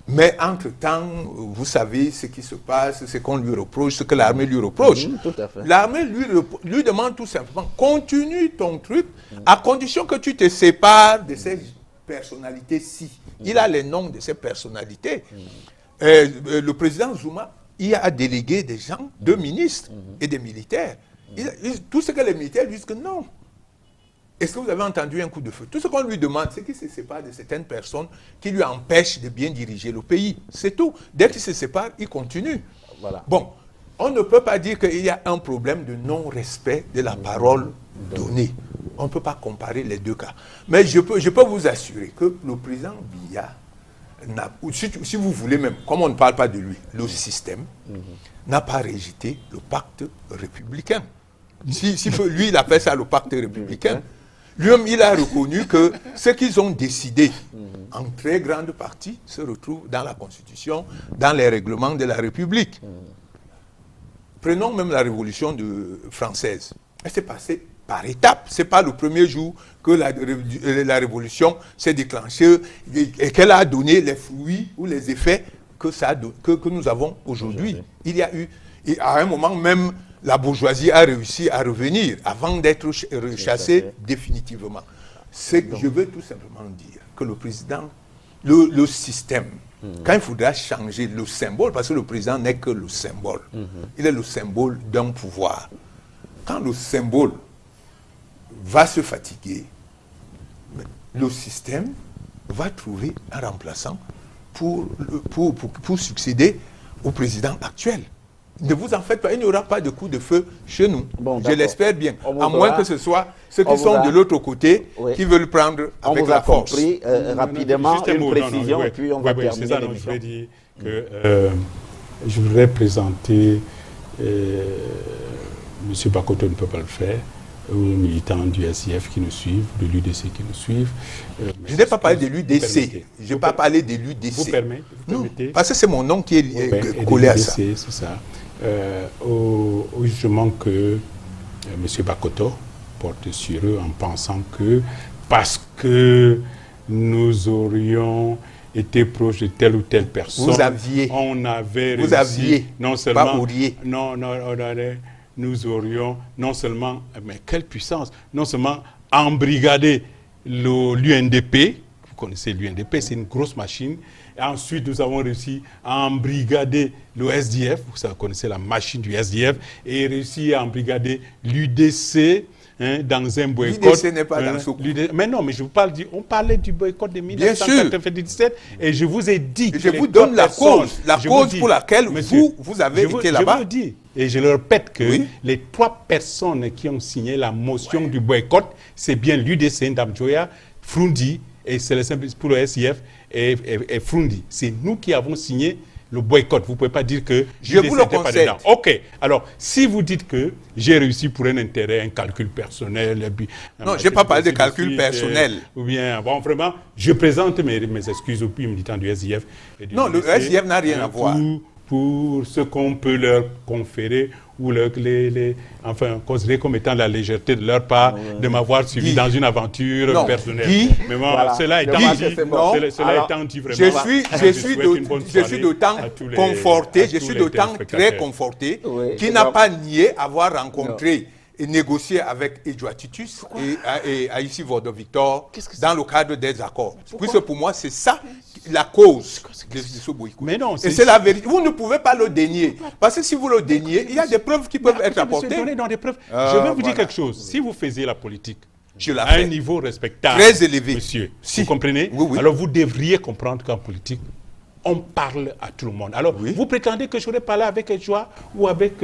Mais entre-temps, vous savez ce qui se passe, ce qu'on lui reproche, ce que l'armée lui reproche. Tout à fait. L'armée lui demande tout simplement, continue ton truc, à condition que tu te sépares de ces personnalités-ci. Il a les noms de ces personnalités. Le président Zuma, il a délégué des gens, 2 ministres et des militaires. Tout ce que les militaires disent que non. Est-ce que vous avez entendu un coup de feu? Tout ce qu'on lui demande, c'est qu'il se sépare de certaines personnes qui lui empêchent de bien diriger le pays. C'est tout. Dès qu'il se sépare, il continue. Voilà. Bon, on ne peut pas dire qu'il y a un problème de non-respect de la parole donnée. on ne peut pas comparer les deux cas. Mais je peux vous assurer que le président Biya, si vous voulez même, comme on ne parle pas de lui, le système n'a pas rejeté le pacte républicain. Lui, il appelle ça le pacte républicain. Lui-même, il a reconnu que ce qu'ils ont décidé, en très grande partie, se retrouve dans la Constitution, dans les règlements de la République. Prenons même la Révolution française. Elle s'est passée par étapes. Ce n'est pas le premier jour que la Révolution s'est déclenchée et qu'elle a donné les fruits ou les effets que nous avons aujourd'hui. Il y a eu, et à un moment même, la bourgeoisie a réussi à revenir avant d'être chassée définitivement. Je veux tout simplement dire que le président, le système, quand il faudra changer le symbole, parce que le président n'est que le symbole, il est le symbole d'un pouvoir. Quand le symbole va se fatiguer, le système va trouver un remplaçant pour succéder au président actuel. Ne vous en faites pas, il n'y aura pas de coup de feu chez nous. Bon, je l'espère bien. À moins que ce soit ceux qui sont de l'autre côté qui veulent prendre avec la force. On vous a compris. Rapidement, une précision, et puis on va terminer l'émission. Je voudrais dire que je voudrais présenter M. Bakoto ne peut pas le faire, aux militants du SIF qui nous suivent, de l'UDC qui nous suivent. Je n'ai pas parlé de l'UDC. Je n'ai pas parlé de l'UDC. Vous permettez, parce que c'est mon nom qui est collé à ça. C'est ça. Au jugement que M. Bakoto porte sur eux en pensant que parce que nous aurions été proches de telle ou telle personne, on avait réussi, non seulement, nous aurions non seulement, mais quelle puissance, non seulement embrigader l'UNDP, vous connaissez l'UNDP, c'est une grosse machine. Et ensuite, nous avons réussi à embrigader le SDF, vous connaissez la machine du SDF, et réussi à embrigader l'UDC dans un boycott. L'UDC n'est pas dans ce coup. Mais non, mais je vous parle, on parlait du boycott de 1997, et je vous ai dit que je vous donne la cause pour laquelle vous avez été là-bas. Je vous dis, et je le répète que les 3 personnes qui ont signé la motion du boycott, c'est bien l'UDC, Ndam Joya, Frundi, et c'est le simple pour le SIF et Frundi. C'est nous qui avons signé le boycott. Vous ne pouvez pas dire que je vous le concède. Ok. Alors, si vous dites que j'ai réussi pour un intérêt, un calcul personnel... Non, je n'ai pas parlé de calcul personnel. Ou bien, bon, vraiment, je présente mes excuses aux militants du SIF. Non, le SIF n'a rien à voir. Pour ce qu'on peut leur conférer ou enfin, considérer comme étant la légèreté de leur part de m'avoir suivi dans une aventure personnelle. Mais bon, cela étant dit, vraiment, je suis d'autant conforté, je suis d'autant très conforté qu'il n'a pas nié avoir rencontré et négocié avec Edouard Titus et Aïssi Victor dans le cadre des accords. Puisque pour moi, c'est ça la cause de ce boycott. Mais non, et c'est la vérité. Vous ne pouvez pas le dénier. Parce que si vous le déniez, il y a des preuves qui peuvent être apportées. Je vais vous dire quelque chose. Si vous faisiez la politique à un niveau respectable, très élevé, monsieur, vous comprenez? Alors vous devriez comprendre qu'en politique, on parle à tout le monde. Alors, vous prétendez que j'aurais parlé avec Edouard ou avec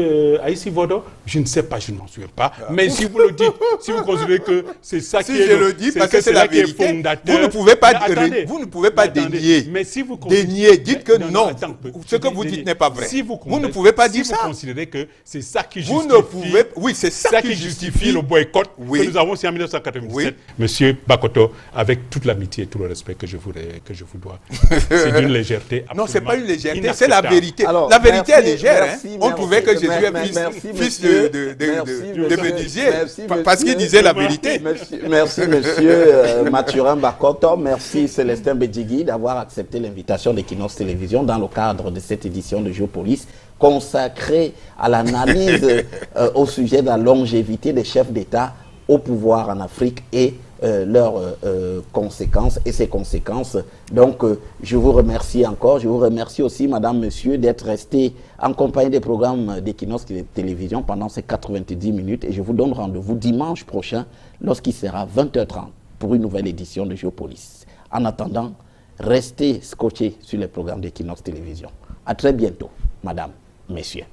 Aïssi Vodo? Je ne sais pas, je ne m'en souviens pas. Mais si vous le dites, si vous considérez que c'est ça qui est... Si je le dis, parce que c'est la vérité, vous ne pouvez pas dénier. Mais si vous dénier, dites que non, ce que vous dites n'est pas vrai. Vous ne pouvez pas dire ça. Si vous considérez que c'est ça qui justifie... Vous ne pouvez... Oui, c'est ça qui justifie le boycott que nous avons signé en 1997. Monsieur Bakoto, avec toute l'amitié et tout le respect que je vous dois, c'est d'une légèreté. Non, ce n'est pas une légèreté, c'est la vérité. Alors, la vérité est légère. On trouvait que Jésus est fils de Médisier, parce qu'il disait la vérité. Merci, monsieur Mathurin Bakoto. Merci, Célestin Bedjigui, d'avoir accepté l'invitation d'Equinox Télévision dans le cadre de cette édition de Géopolis consacrée à l'analyse au sujet de la longévité des chefs d'État au pouvoir en Afrique et leurs conséquences et ses conséquences. Donc, je vous remercie encore. Je vous remercie aussi, madame, monsieur, d'être resté en compagnie des programmes d'Equinox Télévision pendant ces 90 minutes. Et je vous donne rendez-vous dimanche prochain, lorsqu'il sera 20h30, pour une nouvelle édition de Géopolis. En attendant, restez scotchés sur les programmes d'Equinox Télévision. À très bientôt, madame, messieurs.